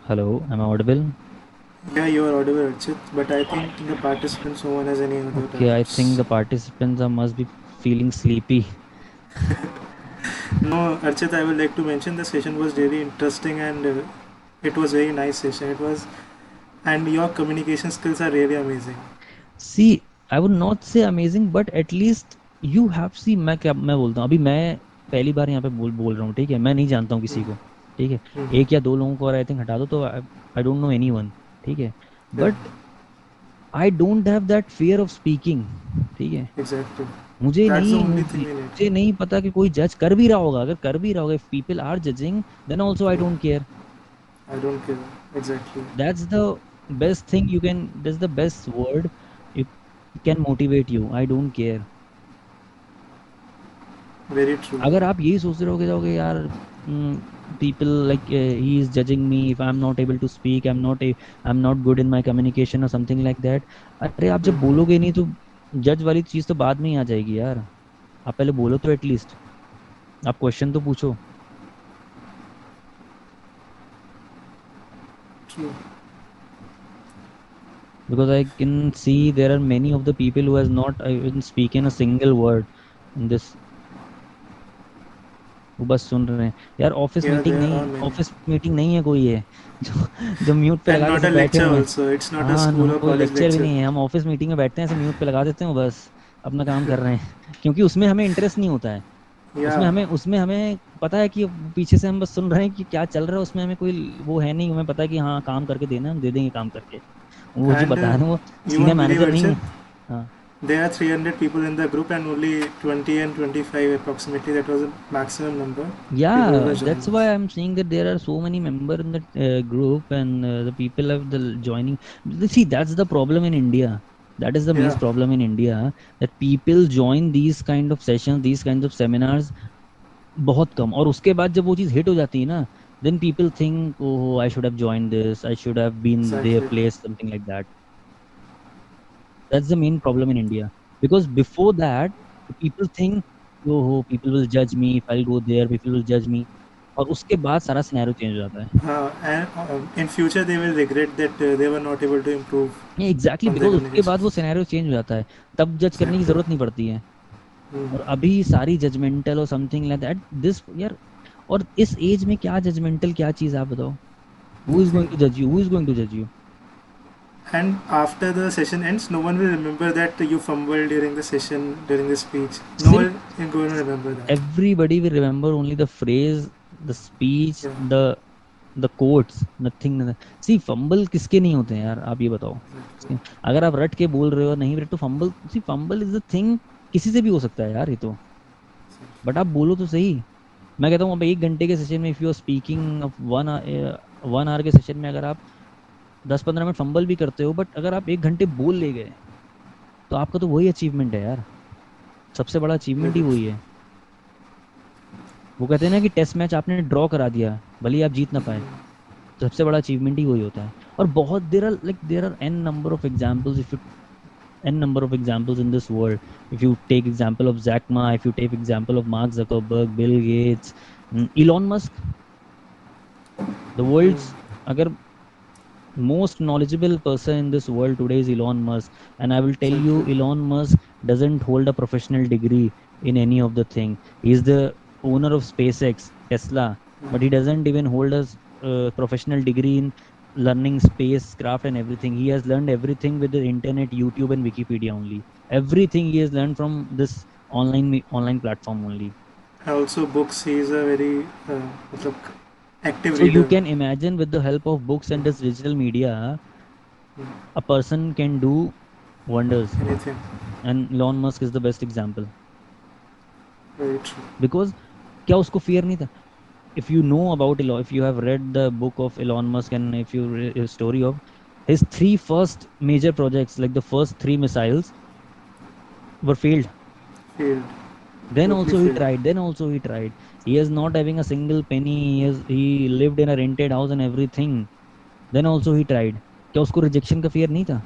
Hello, am I audible? Yeah, you are audible, Archit, but I think the participants, no one has any other Okay, I think doubts. the participants are must be feeling sleepy. No, Archit, I would like to mention the session was really interesting and it was very nice session. It was, and your communication skills are really amazing. See, I would not say amazing, but at least you have, see, मैं बोलता हूँ, अभी मैं पहली बार यहाँ पे बोल रहा हूँ, ठीक है। मैं नहीं जानता हूँ किसी को, ठीक है। Mm-hmm. एक या दो लोगों को और आई थिंक हटा दो, तो आई डोंट नो एनीवन, ठीक है। Yeah, but I don't have that fear of speaking, ठीक है। exactly. मुझे That's the नहीं only thing मुझे we need. मुझे नहीं पता कि कोई जज कर भी रहा होगा, अगर कर भी रहा होगा, if people are judging, then also I don't care. I don't care. Exactly. That's the best thing you can, that's the best word you can motivate you, I don't care। Very true. अगर आप यही सोचते रहोगे, जाओगे यार, people like he is judging me if I'm not able to speak, I'm not good in my communication or something like that। अरे आप जब Mm-hmm. बोलोगे नहीं तो जज वाली चीज तो बाद में ही आ जाएगी यार। आप पहले बोलो तो एटलीस्ट, आप क्वेश्चन तो पूछो। True. because I can see there are many of the people who has not even spoken a single word in this, वो बस सुन रहे हैं यार। ऑफिस Yeah, मीटिंग there नहीं, are many. ऑफिस मीटिंग नहीं है कोई ये जो म्यूट पे And लगा के not सब a बैठे lecture हुए हैं। also. It's not a हाँ school or कोई college लेक्चर भी lecture. नहीं है, हम ऑफिस मीटिंग में बैठते हैं ऐसे म्यूट पे लगा देते हैं बस अपना काम कर रहे हैं क्योंकि उसमें हमें इंटरेस्ट नहीं होता है। Yeah, उसमें हमें पता है कि पीछे से हम बस सुन रहे हैं कि क्या चल रहा है, उसमें हमें कोई वो है नहीं, हमें पता है कि हाँ काम करके देना है, हम दे देंगे काम करके। वो जो and बता रहे हैं वो you senior won't believe, manager नहीं Archit, है। हाँ there are 300 people in the group and only 20 and 25 approximately, that was the maximum number people who Yeah, were that's joining why us. I'm saying that there are so many members in that group, and the people have the joining. See, that's the problem in India. That is the Yeah, main problem in India, that people join these kind of sessions, these kinds of seminars बहुत कम, और उसके बाद जब वो चीज़ हिट हो जाती है ना, then people think, oh, I should have joined this, I should have been their exactly. place, something like that. That's the main problem in India. Because before that, the people think, oh, people will judge me if I'll go there, people will judge me. और उसके बाद सारा सिनेरियो चेंज हो जाता है। And in future they will regret that they were not able to improve ये एग्जैक्टली on their बिकॉज उसके communication. बाद वो सिनेरियो चेंज हो जाता है, तब जज करने की Exactly. जरूरत नहीं पड़ती है। Hmm. और अभी सारी जजमेंटल और समथिंग लाइक दैट दिस यार, और इस एज में क्या जजमेंटल क्या चीज आप बताओ? Who is See, going to जज you, who is going to जज you? and after the session ends, no one will remember that you fumbled during the session, during the speech. No सिर्फ one is going to remember that. everybody will remember only the phrase, the speech, Yeah, the quotes, nothing. See fumble किसके नहीं होते हैं यार, आप ये बताओ? exactly. अगर आप रट के बोल रहे हो नहीं रट तो fumble, see fumble is the thing, किसी से भी हो सकता है यार ये तो। बट आप बोलो तो सही। मैं कहता हूँ अब 1 घंटे के सेशन में if you are speaking of 1 hour के सेशन में अगर आप 10-15 मिनट फंबल भी करते हो, बट अगर आप 1 घंटे बोल ले गए तो आपका तो वही अचीवमेंट है यार, सबसे बड़ा अचीवमेंट ही Very वही true. है। वो कहते हैं ना कि टेस्ट मैच आपने ड्रॉ करा दिया, भले ही आप जीत ना पाए, तो सबसे बड़ा अचीवमेंट ही वही होता है। और बहुत देर are N number of examples, if you n number of examples in this world. If you take example of Jack Ma, if you take example of Mark Zuckerberg, Bill Gates, Elon Musk, the world's अगर most knowledgeable person in this world today is Elon Musk, and I will tell you, Exactly. Elon Musk doesn't hold a professional degree in any of the thing. He is the owner of SpaceX, Tesla, but he doesn't even hold a professional degree in learning spacecraft and everything. He has learned everything with the internet, YouTube, and Wikipedia only. Everything he has learned from this online platform only. Also, books. He is a very matlab, active So you reader. can imagine, with the help of books and this digital media, a person can do wonders. Anything. And Elon Musk is the best example. Very true. Because क्या उसको fear नहीं था? If you know about Elon, if you have read the book of Elon Musk, and if you read his story of his 3 first major projects, like the first 3 missiles were failed. Failed. Then Totally also he failed. tried. Then also he tried. He is not having a single penny. He lived in a rented house and everything. Then also he tried. क्या उसको रिजेक्शन का fear नहीं था?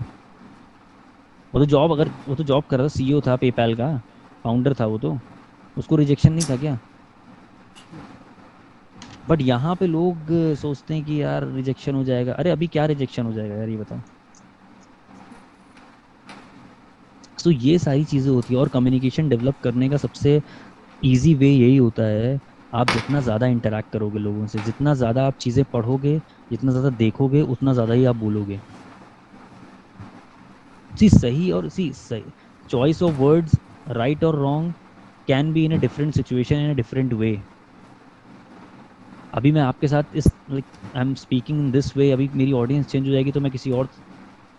वो तो जॉब कर रहा था, सीईओ था पेपैल का, फाउंडर था वो तो, उसको रिजेक्शन नहीं था क्या? बट यहाँ पे लोग सोचते हैं कि यार रिजेक्शन हो जाएगा। अरे अभी क्या रिजेक्शन हो जाएगा यार, ये बताओ। सो ये सारी चीज़ें होती है, और कम्युनिकेशन डेवलप करने का सबसे इजी वे यही होता है, आप जितना ज़्यादा इंटरेक्ट करोगे लोगों से, जितना ज़्यादा आप चीज़ें पढ़ोगे, जितना ज़्यादा देखोगे, उतना ज़्यादा ही आप बोलोगे। सी सही और सी सही चॉइस ऑफ वर्ड्स, राइट और wrong, can be in a different situation, in a different way. अभी मैं आपके साथ इस like I am speaking in this way, अभी मेरी ऑडियंस चेंज हो जाएगी तो मैं किसी और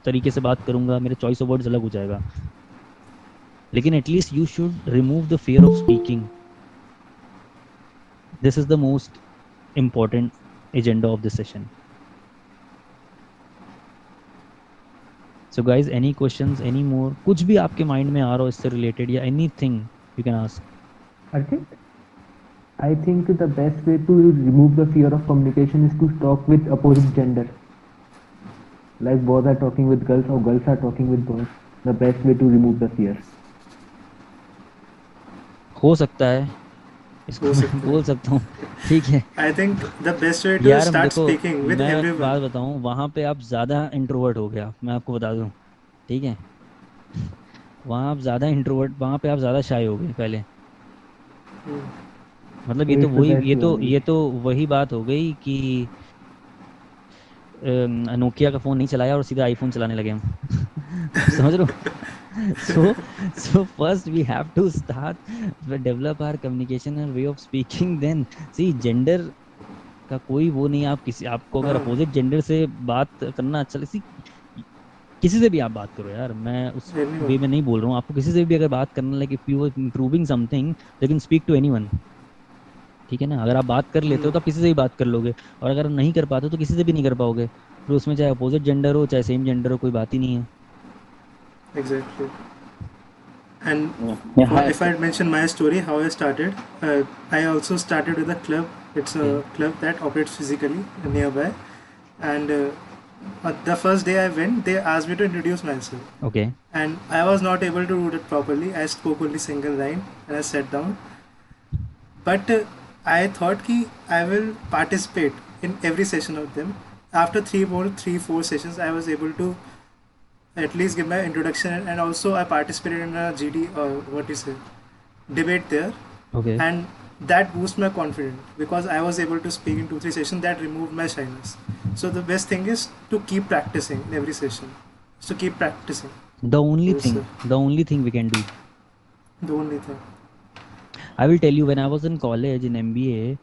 तरीके से बात करूंगा, मेरे चॉइस ऑफ वर्ड्स अलग हो जाएगा। लेकिन at least you should remove the fear of speaking. This is the most important agenda of this session. So guys, any questions, any more, कुछ भी आपके माइंड में आ रहा हो इससे रिलेटेड, या anything you can ask. Archit, I think the best way to remove the fear of communication is to talk with opposite gender. Like boys are talking with girls or girls are talking with boys. The best way to remove the fear. हो सकता है, इसको हो मैं सकता बोल है. सकता हूँ, ठीक है. I think the best way to यार start देखो, speaking with मैं everyone. बात बताऊँ, वहाँ पे आप ज़्यादा इंट्रोवर्ट हो गया, मैं आपको बता दूँ, ठीक है. वहाँ आप ज़्यादा इंट्रोवर्ट, वहाँ पे आप ज़्यादा शाय हो गए पहले. Hmm. मतलब ये तो तो इस वही, वजह से हो गई। ये तो वही बात हो गई कि नोकिया का फ़ोन नहीं चलाया और सीधा आईफोन चलाने लगे हम. समझ रहे हो? so so first we have to start develop our communication and way of speaking, then see gender का कोई वो नहीं है. आप किसी, आपको अगर हाँ. अपोजिट जेंडर से बात करना अच्छा, किसी किसी से भी आप बात करो यार, मैं उस वे Anyone. में नहीं बोल रहा हूँ आपको. किसी से भी अगर बात करना, like if you improving something, they can speak to anyone, ठीक है ना. अगर आप बात कर लेते हो Hmm. तो आप किसी से भी बात कर लोगे, और अगर नहीं कर पाते हो तो किसी से भी नहीं कर पाओगे. फिर उसमें चाहे अपोजिट जेंडर हो चाहे सेम जेंडर हो, कोई बात ही नहीं है. Exactly. And Yeah, hi. if I mention my story, how I started, I also started with a club. It's a Okay. club that operates physically nearby. And the first day I went, they asked me to introduce myself. Okay. And I was not able to do it properly. I spoke only single line and I sat down. But I thought ki I will participate in every session of them. After three, four sessions, I was able to at least give my introduction, and also I participated in a GD or what is it, debate there, Okay. and that boosted my confidence because I was able to speak in 2-3 sessions. That removed my shyness. So the best thing is to keep practicing in every session. So keep practicing. Yes, sir. The only thing we can do, The only thing. I will tell you, when I was in college in MBA,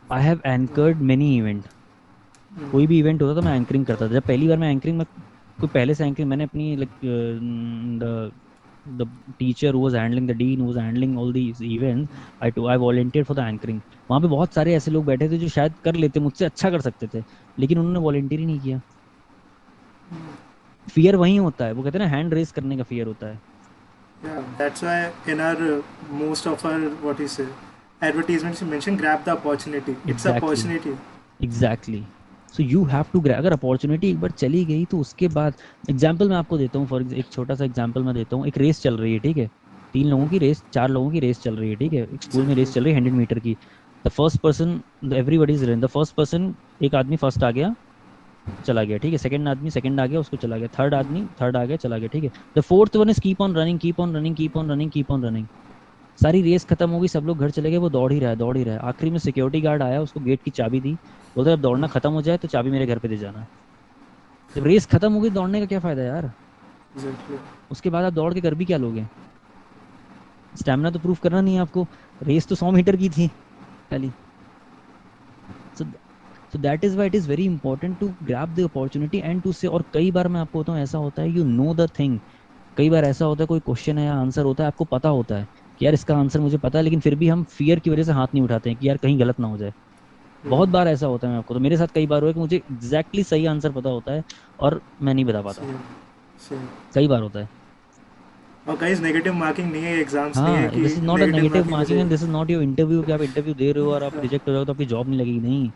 I have anchored many event. Mm. कोई भी इवेंट होता था मैं एंकरिंग करता था. जब पहली बार मैं एंकरिंग में, कोई पहले से एंकरिंग मैंने अपनी, like the the teacher who was handling, the dean who was handling all these events, I volunteer for the anchoring. वहाँ पे बहुत सारे ऐसे लोग बैठे थे जो शायद कर लेते, मुझसे अच्छा कर सकते थे, लेकिन उन्होंने वॉलंटियर ही नहीं किया. फियर वहीं होता है, वो कहते हैं ना, हैंड रेस करने का फियर होता है. Yeah, that's why in our most of our what is it, advertisements you mentioned, grab the opportunity. It's a exactly. opportunity. Exactly. So you have to, अगर अपॉर्चुनिटी एक बार चली गई तो उसके बाद, एग्जाम्पल मैं आपको देता हूँ, एक छोटा सा एग्जाम्पल मैं देता हूँ. एक रेस चल रही है, ठीक है. 3 लोगों की रेस, 4 लोगों की रेस चल रही है, ठीक है. एक स्कूल में Exactly. रेस चल रही है 100 मीटर की. The first person, everybody is run, the first person, एक आदमी फर्स्ट आ गया, चला गया, ठीक है. सेकंड आदमी सेकंड आ गया, उसको चला गया. थर्ड आदमी थर्ड आ गया, चला गया, ठीक है. The fourth one is keep on running, keep on running, keep on running, keep on running. सारी रेस खत्म हो गई, सब लोग घर चले गए, वो दौड़ ही रहा है, दौड़ ही रहा है. आखिरी में सिक्योरिटी गार्ड आया, उसको गेट की चाबी दी, बोलता जब दौड़ना खत्म हो जाए तो चाबी मेरे घर पे दे जाना. जब रेस खत्म हो गई, दौड़ने का क्या फायदा यार. Exactly. उसके बाद आप दौड़ के कर भी क्या लोगे. स्टैमिना तो प्रूफ करना नहीं है आपको. रेस तो 100 मीटर की थी पहली. So so that is why it is very important to grab the opportunity and to say. और कई बार मैं आपको बताऊँ, ऐसा होता है, यू नो द थिंग. कई बार ऐसा होता है, कोई क्वेश्चन है या आंसर होता है, आपको पता होता है कि यार इसका आंसर मुझे पता है, लेकिन फिर भी हम फियर की वजह से हाथ नहीं उठाते हैं कि यार कहीं गलत ना हो जाए. बहुत बार ऐसा होता है. मैं आपको, तो मेरे साथ कई बार हुआ है कि मुझे एग्जैक्टली सही आंसर पता होता है और मैं नहीं बता पाता. Same. Same. कई बार होता है. और गाइस नेगेटिव मार्किंग नहीं है, एग्जाम्स नहीं है हाँ, कि this is not a negative negative marking हो मार्किंग एंड जाएगी. This is not your interview कि आप इंटरव्यू दे रहे हो और आप रिजेक्ट हो जाओ तो आपकी जॉब नहीं लगेगी. नहीं.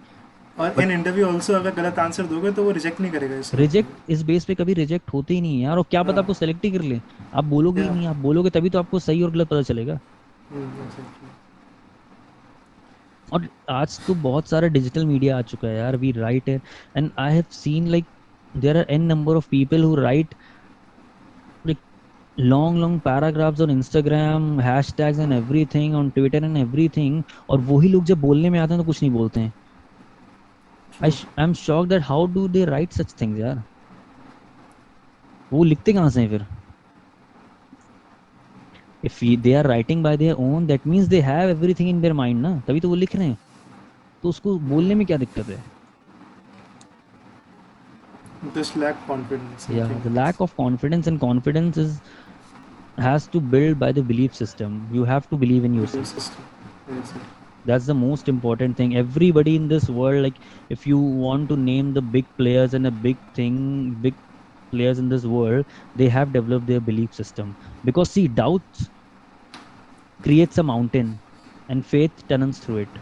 और बट इन इंटरव्यू ऑल्सो अगर गलत आंसर दोगे तो वो रिजेक्ट नहीं करेगा इस बात रिजेक्ट, इस बेस पे कभी रिजेक्ट होते ही नहीं है यार. और क्या को. पता आपको सेलेक्ट ही कर ले. आप बोलोगे ही या नहीं, आप बोलोगे तभी तो आपको सही और गलत पता चलेगा. एग्जैक्टली. और आज तो बहुत सारा डिजिटल मीडिया आ चुका है यार. वी राइट है, and I have seen like there are N number of people who write like long paragraphs on Instagram, hashtags and everything on Twitter and everything. और वही लोग जब बोलने में आते हैं तो कुछ नहीं बोलते हैं. I'm shocked that how do they write such things यार. वो लिखते कहाँ से हैं फिर. If they are writing by their own, that means they have everything in their mind ना, तभी तो वो लिख रहे हैं. तो उसको बोलने में क्या दिक्कत है. Just lack confidence, I Yeah, think. the lack of confidence, and confidence is has to build by the belief system. You have to believe in Belief yourself. system. Exactly. That's the most important thing. Everybody in this world, like if you want to name the big players and a big players in this world, they have developed their belief system. Because see, doubts creates a mountain and faith tunnels through it.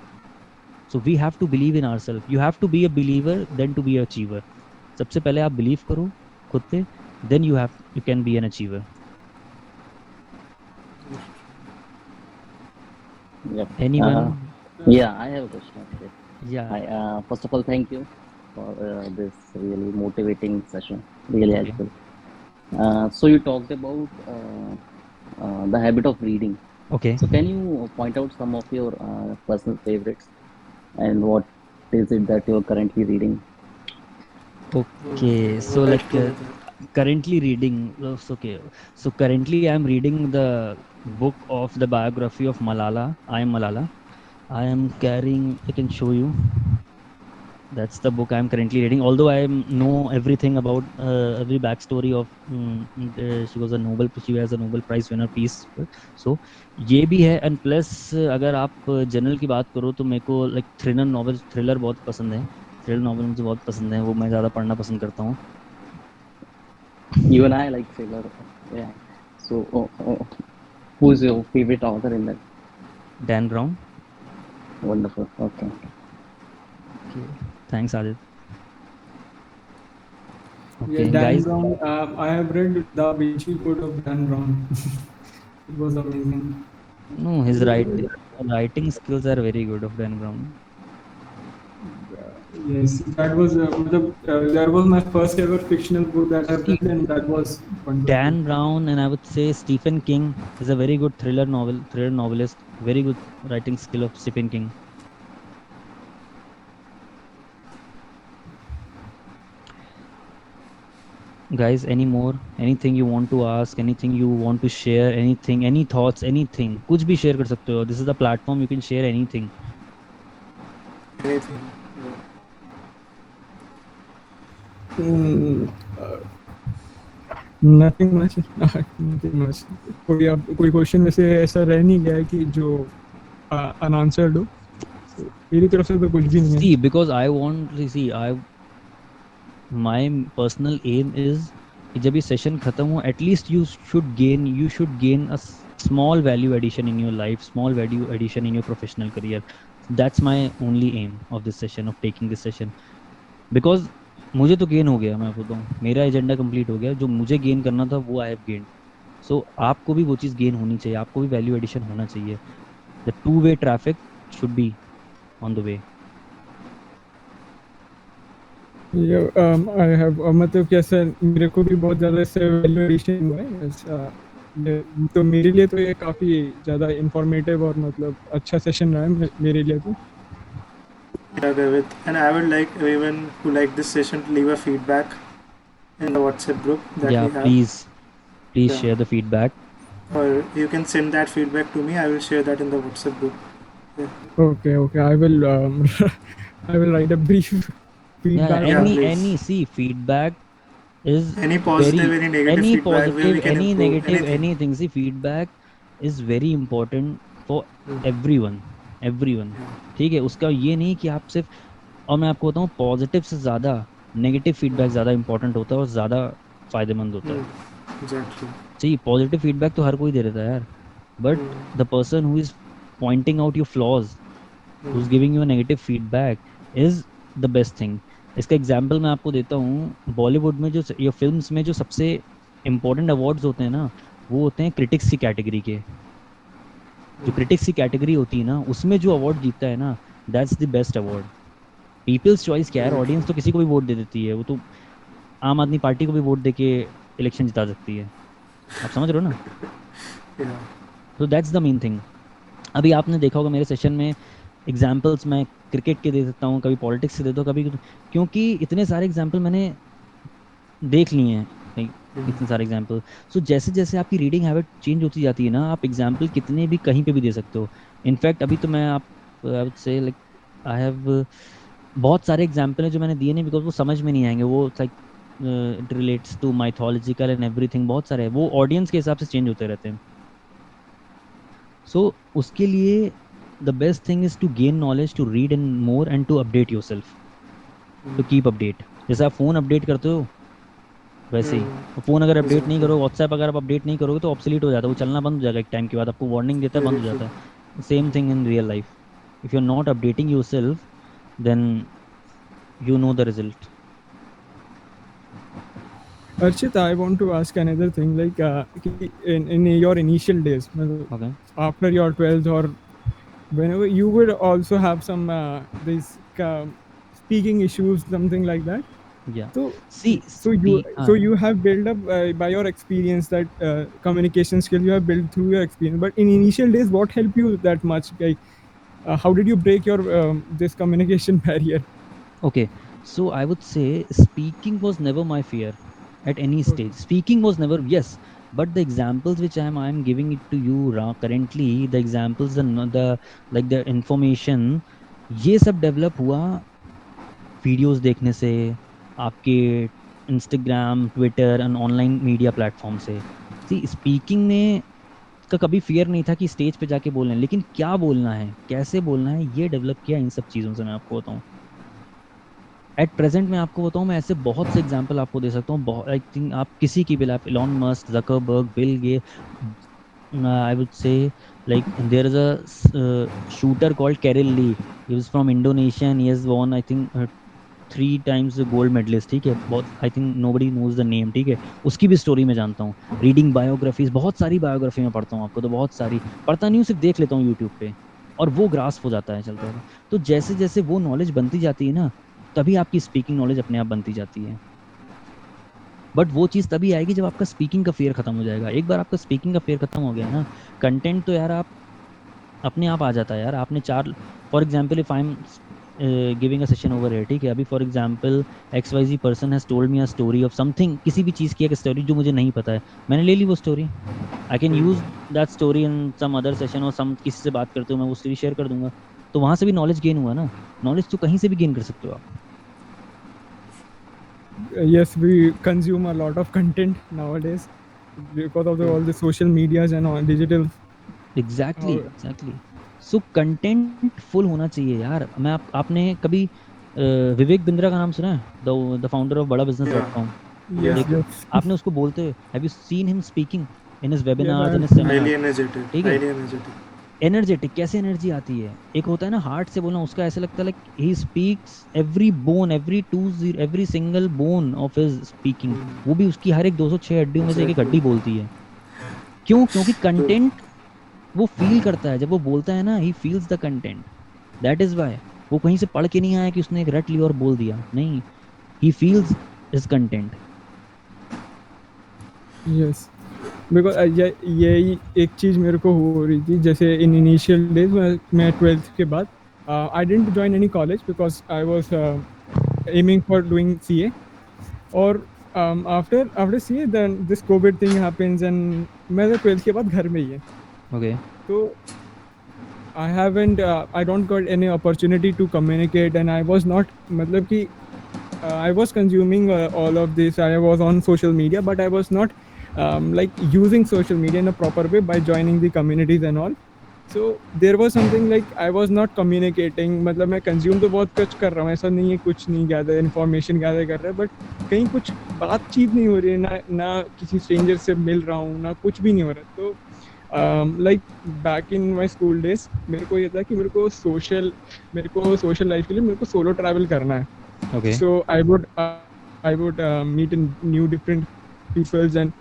So we have to believe in ourselves. You have to be a believer then to be an achiever. सबसे पहले आप believe करो खुद पे, then you can be an achiever. Yep. Anyone? Yeah, I have a question actually. Yeah. First of all, thank you for this really motivating session. Really Okay. helpful. So you talked about the habit of reading. Okay. So can you point out some of your personal favorites and what is it that you're currently reading? Okay. So Let's like go with that. currently reading. Okay. So currently I'm reading the book of the biography of Malala. I am Malala. I am carrying. I can show you. That's the book I'm currently reading. Although I know everything about every backstory of she was a Nobel, she has a Nobel Prize winner peace. So ये भी है and plus अगर आप जनरल की बात करो तो मेरे को like थ्रिलर बहुत पसंद है. थ्रिलर नॉवल मुझे बहुत पसंद है, वो मैं ज़्यादा पढ़ना पसंद करता हूँ. Even I like thriller. Yeah. So who's your favorite author in that? Dan Brown. Wonderful. Okay. Okay. Thanks, Adit. Yeah, Okay, Dan guys. Brown. I have read the Vinci Code of Dan Brown. It was amazing. No, his writing skills are very good of Dan Brown. Yes, that was that was my first ever fictional book that I've read, and that was wonderful. Dan Brown and I would say Stephen King is a very good thriller novelist. Very good writing skill of Stephen King. Guys, any more? Anything you want to ask? Anything you want to share? Anything? Any thoughts? Anything? कुछ भी share कर सकते हो. This is the platform, you can share anything. Anything. Nothing much. Nothing much. कोई क्वेश्चन वैसे ऐसा रह नहीं गया है कि जो अनआंसर्ड हो. मेरी तरफ से तो कुछ भी नहीं है. See, because I want to see, my personal aim is कि जब ये सेशन खत्म हो, at least you should gain a small value addition in your life, small value addition in your professional career. That's my only aim of this session, of taking this session. Because मुझे तो गेन हो गया, मैं आपको बताऊँ, मेरा एजेंडा कंप्लीट हो गया. जो मुझे गेन करना था वो आई हैव गेन. सो आपको भी वो चीज़ गेन होनी चाहिए, आपको भी वैल्यू एडिशन होना चाहिए. The two way traffic should be on the way. I have मतलब कैसे मेरे को भी बहुत ज़्यादा इससे वैल्यूएशन हुआ है. तो मेरे लिए तो ये काफ़ी ज़्यादा इंफॉर्मेटिव और मतलब अच्छा सेशन रहा है मेरे लिए तो. Yeah, Gavit. And I would like everyone who like this session to leave a feedback in the WhatsApp group that Yeah, we have. please Yeah. share the feedback. Or you can send that feedback to me. I will share that in the WhatsApp group. Okay. I will I will write a brief feedback. Yeah, please. any see feedback is Any positive, any negative any feedback where we positive, can any improve, negative, anything. anything. See, feedback is very important for everyone. ठीक है, उसका ये नहीं कि आप सिर्फ, और मैं आपको बताऊँ पॉजिटिव से ज़्यादा नेगेटिव फीडबैक ज़्यादा इंपॉर्टेंट होता है और ज़्यादा फायदेमंद होता है. Exactly. See, पॉजिटिव फीडबैक तो हर कोई दे देता है यार, but the person who is pointing out your flaws, who's giving you a negative feedback is the best thing. इसका एग्जाम्पल मैं आपको देता हूँ. बॉलीवुड में जो या फिल्म्स में जो सबसे इम्पोर्टेंट अवार्ड्स होते हैं ना, वो होते हैं क्रिटिक्स की कैटेगरी के. जो क्रिटिक्स की कैटेगरी होती है ना, उसमें जो अवार्ड जीतता है ना, that's the best award. People's choice क्या है, ऑडियंस तो किसी को भी वोट दे देती है, वो तो आम आदमी पार्टी को भी वोट दे के इलेक्शन जिता सकती है. आप समझ रहे हो ना? तो दैट्स द मेन थिंग. अभी आपने देखा होगा मेरे सेशन में एग्जाम्पल्स मैं क्रिकेट के दे देता हूँ, कभी पॉलिटिक्स के देता हूँ, कभी, क्योंकि इतने सारे एग्जाम्पल मैंने देख लिए हैं, इतने सारे एग्जाम्पल. सो जैसे जैसे आपकी रीडिंग हैबिट चेंज होती जाती है ना, आप एग्जाम्पल कितने भी कहीं पे भी दे सकते हो. इनफैक्ट अभी तो मैं आप आई वुड से लाइक आई हैव बहुत सारे एग्जाम्पल हैं जो मैंने दिए नहीं, बिकॉज वो समझ में नहीं आएंगे. वो like it relates to mythological and everything, बहुत सारे हैं, वो ऑडियंस के हिसाब से चेंज होते रहते हैं. सो उसके लिए the best thing is to gain knowledge, to read and more and to update yourself, to keep update. जैसे आप फ़ोन अपडेट करते हो वैसे ही फ़ोन अगर अपडेट नहीं करो, व्हाट्सएप अगर आप अपडेट नहीं करोगे तो ऑब्सोलीट हो जाता है, वो चलना बंद हो जाएगा एक टाइम के बाद, आपको वार्निंग देता है, बंद हो जाता है. Same thing in real life. If you are not updating yourself then you know the result. Archit, I want to ask another thing. Like in your initial days, Okay. after your 12th or whenever you would also have some these speaking issues, something like that. Yeah. So, See, so you have built up by your experience that communication skill you have built through your experience. But in initial days, what helped you that much? Like, how did you break your this communication barrier? okay. So I would say speaking was never my fear at any Okay. stage. Speaking was never, yes, but the examples which I'm giving it to you currently, the examples, the like the information, ये सब डेवलप हुआ वीडियोस देखने से, आपके Instagram, Twitter and online media platform से। सी स्पीकिंग में का कभी फियर नहीं था कि स्टेज पे जाके बोलना है, लेकिन क्या बोलना है, कैसे बोलना है, ये डेवलप किया इन सब चीज़ों से। मैं आपको बताऊं, एट प्रेजेंट मैं आपको बताऊं, मैं ऐसे बहुत से एग्जांपल आपको दे सकता हूँ। आई थिंक आप किसी की भी, आप इलॉन मस्क, जकरबर्ग, बिल गे, I would say, like there is a shooter called Carol Lee. He was from Indonesia and he has won, I think, 3 times the gold medalist। ठीक है, बहुत, I think nobody knows the name। ठीक है, उसकी भी स्टोरी मैं जानता हूँ। रीडिंग बायोग्राफीज, बहुत सारी बायोग्राफी में पढ़ता हूँ, आपको तो बहुत सारी पढ़ता नहीं हूँ, सिर्फ देख लेता हूँ यूट्यूब पे, और वो ग्रास्प हो जाता है चलते हुए। तो जैसे जैसे वो नॉलेज बनती जाती है ना, तभी आपकी स्पीकिंग नॉलेज अपने आप बनती जाती है। बट वो चीज़ तभी आएगी जब आपका स्पीकिंग का फेयर खत्म हो जाएगा। एक बार आपका स्पीकिंग का फेयर खत्म हो गया ना, कंटेंट तो यार आप अपने आप आ जाता है यार। आपने 4, for example if I am giving a session over है, ठीक है, अभी for example XYZ person has told me a story of something, किसी भी चीज़ की एक स्टोरी जो मुझे नहीं पता है, मैंने ले ली वो story, I can use that story in some other session, और सम किसी से बात करते हुए मैं वो स्टोरी शेयर कर दूंगा। तो वहां से भी नॉलेज गेन हुआ ना। नॉलेज तो कहीं से भी गेन कर सकते हो आप। Yes, we consume a lot of content nowadays because of all the social medias and all digital. Exactly How, exactly. So content full होना चाहिए यार। मैं आपने कभी विवेक बिंद्रा का नाम सुना है, द फाउंडर ऑफ बड़ा business dot Yeah, com? yes, yeah. एक, yes, आपने उसको बोलते हुए, have you seen him speaking in his yes. I webinars, in have his seen. Highly seminars? energetic, ठीक है, highly energetic. एनर्जेटिक, कैसे एनर्जी आती है। एक होता है ना हार्ट से बोलना, उसका ऐसा लगता है like he speaks every bone, every single bone of his speaking. वो भी उसकी हर एक 206 हड्डियों में से एक एक Exactly. हड्डी बोलती है। क्यों? क्योंकि True. कंटेंट वो फील करता है, जब वो बोलता है ना, he feels the content. That is why वो कहीं से पढ़ के नहीं आया कि उसने एक रट लिया और बोल दिया, नहीं, he feels his content. Yes. Because यही एक चीज़ मेरे को हो रही थी, जैसे इन इनिशियल डेज मैं 12th के बाद I didn't join any college because I was aiming for doing CA, और after CA then this covid thing happens and मैं 12th के बाद घर में ही है। ओके, तो I don't got any opportunity to communicate, and I was not, मतलब कि I was consuming all of this. I was on social media, but I was not like using social media in a proper way by joining the communities and all. So there was something like I was not communicating. मतलब मैं consume तो बहुत कुछ कर रहा हूँ, ऐसा नहीं है कुछ नहीं gather information gather कर रहा है, but कहीं कुछ बातचीत नहीं हो रही है, ना किसी stranger से मिल रहा हूँ, ना कुछ भी नहीं हो रहा। तो like back in my school days मेरे को ये था कि मेरे को social life के लिए मेरे को solo travel करना है। Okay, So I would meet in new different peoples and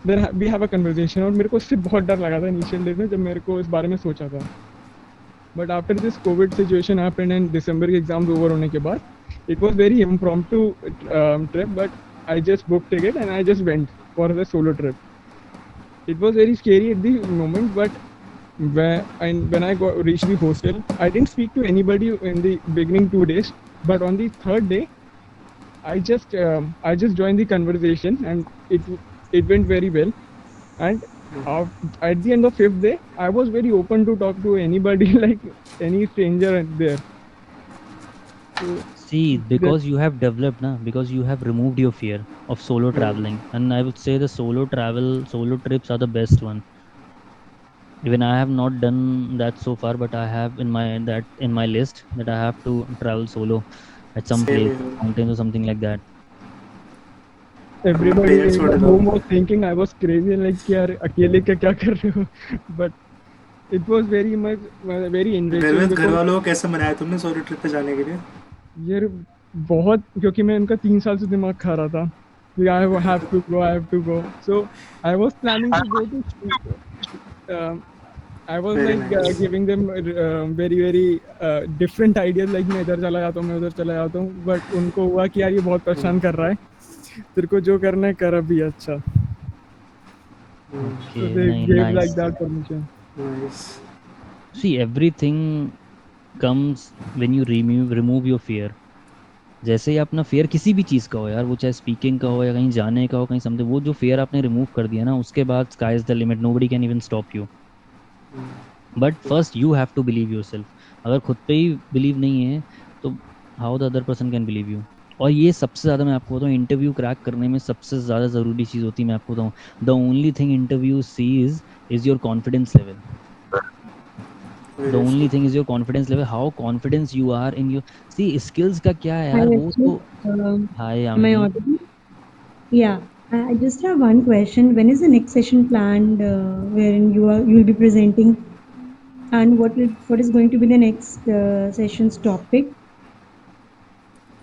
then we have a conversation, और मेरे को उससे बहुत डर लगा था initial days में जब मेरे को इस बारे में सोचा था। But after this COVID situation happened and December के exams over होने के बाद, it was very impromptu trip, but I just booked ticket and I just went for the solo trip. It was very scary at the moment, but when I reached the hostel, I didn't speak to anybody in the beginning 2 days, but on the third day, I just joined the conversation and it went very well. And at the end of 5th day, I was very open to talk to anybody, like any stranger there. So see, that, because you have developed na, because you have removed your fear of solo traveling, and I would say the solo trips are the best one. Even I have not done that so far, but I have in my list that I have to travel solo at some Same place, here. mountains or something like that. अपने everybody parents would at allow. home was thinking I was crazy, like यार अकेले क्या कर रहे हो? But it was very much very घर enriching में घर because वालों को कैसे मनाया तुमने सोलो ट्रिप पे जाने के लिए? यार बहुत, क्योंकि मैं उनका 3 साल से दिमाग खा रहा था कि I have to go, so I was planning to go to I was Very like nice. giving them very different ideas, like मैं इधर चला जाता हूँ, मैं उधर चला जाता हूँ, but उनको हुआ कि यार ये बहुत परेशान कर रहा है, तेरे को जो करना है कर अभी, अच्छा. So Okay, they gave like nice. that permission. Nice. See, everything comes when you remove your fear. जैसे ही अपना फेयर किसी भी चीज़ का हो यार, वो चाहे स्पीकिंग का हो या कहीं जाने का हो, कहीं समथिंग, वो जो फेयर आपने रिमूव कर दिया ना, उसके बाद sky is the limit, nobody can even stop you. But first you have to believe yourself. अगर खुद पे ही बिलीव नहीं है तो how the other person can believe you. और ये सबसे ज़्यादा मैं आपको बताऊँ, इंटरव्यू क्रैक करने में सबसे ज़्यादा ज़रूरी चीज़ होती है, मैं आपको बताऊँ, the only thing interview sees is your confidence level. The Very only true. Thing is your confidence level, how confidence you are in your. See skills का क्या है Hi, यार, वो Rachit. तो. हाय Am I Yamini. audible? Yeah, I just have one question. When is the next session planned, wherein you'll be presenting, and what is going to be the next session's topic?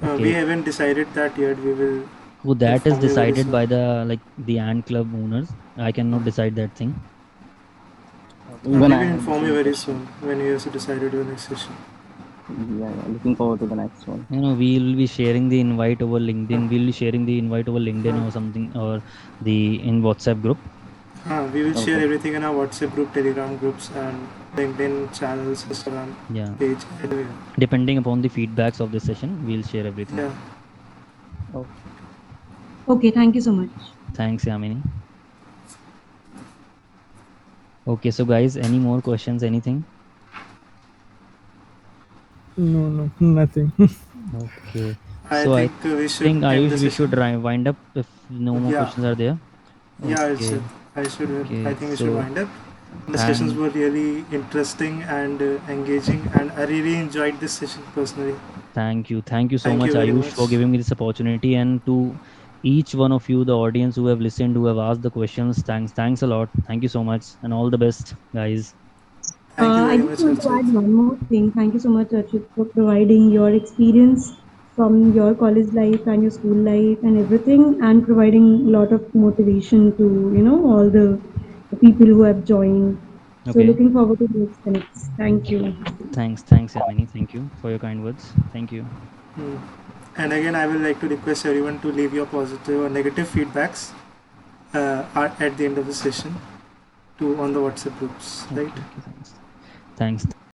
We Okay. haven't decided that yet. We will So that is inform you very decided by soon. the ant club owners. I cannot decide that thing. Even We I will have the inform you same very question. soon when you have decided your next session. Yeah, looking forward to the next one. You know, we will be sharing the invite over हाँ, LinkedIn. We'll be sharing the invite over LinkedIn हाँ, or something, or the in WhatsApp group. हाँ, we will share Okay. everything in our WhatsApp group, Telegram groups, and LinkedIn channels, Instagram Yeah. page, everywhere. Depending upon the feedbacks of this session, we'll share everything. Yeah. Okay. Okay, thank you so much. Thanks, Yamini. Okay, so guys, any more questions? Anything? No, nothing. Okay. I So I think we should think end Ayush, the we should session. wind up if no more Yeah, questions are there. yeah, it's Okay. I should. I Okay. think we should So wind up. The sessions thank were really interesting and engaging, and I really enjoyed this session personally. Thank you. Thank you so Thank much, you very Ayush, much. for giving me this opportunity. And to each one of you, the audience who have listened, who have asked the questions, thanks. Thanks a lot. Thank you so much. And all the best, guys. Thank you I very just much, want to Archit. add one more thing. Thank you so much, Archit, for providing your experience from your college life and your school life and everything, and providing a lot of motivation to all the people who have joined. So Okay. looking forward to the next connects. Thank you. Thanks. Thanks, Yamini. Thank you for your kind words. Thank you. Hmm. And again, I would like to request everyone to leave your positive or negative feedbacks at the end of the session on the WhatsApp groups, Okay. right? Okay. Thanks. Thanks.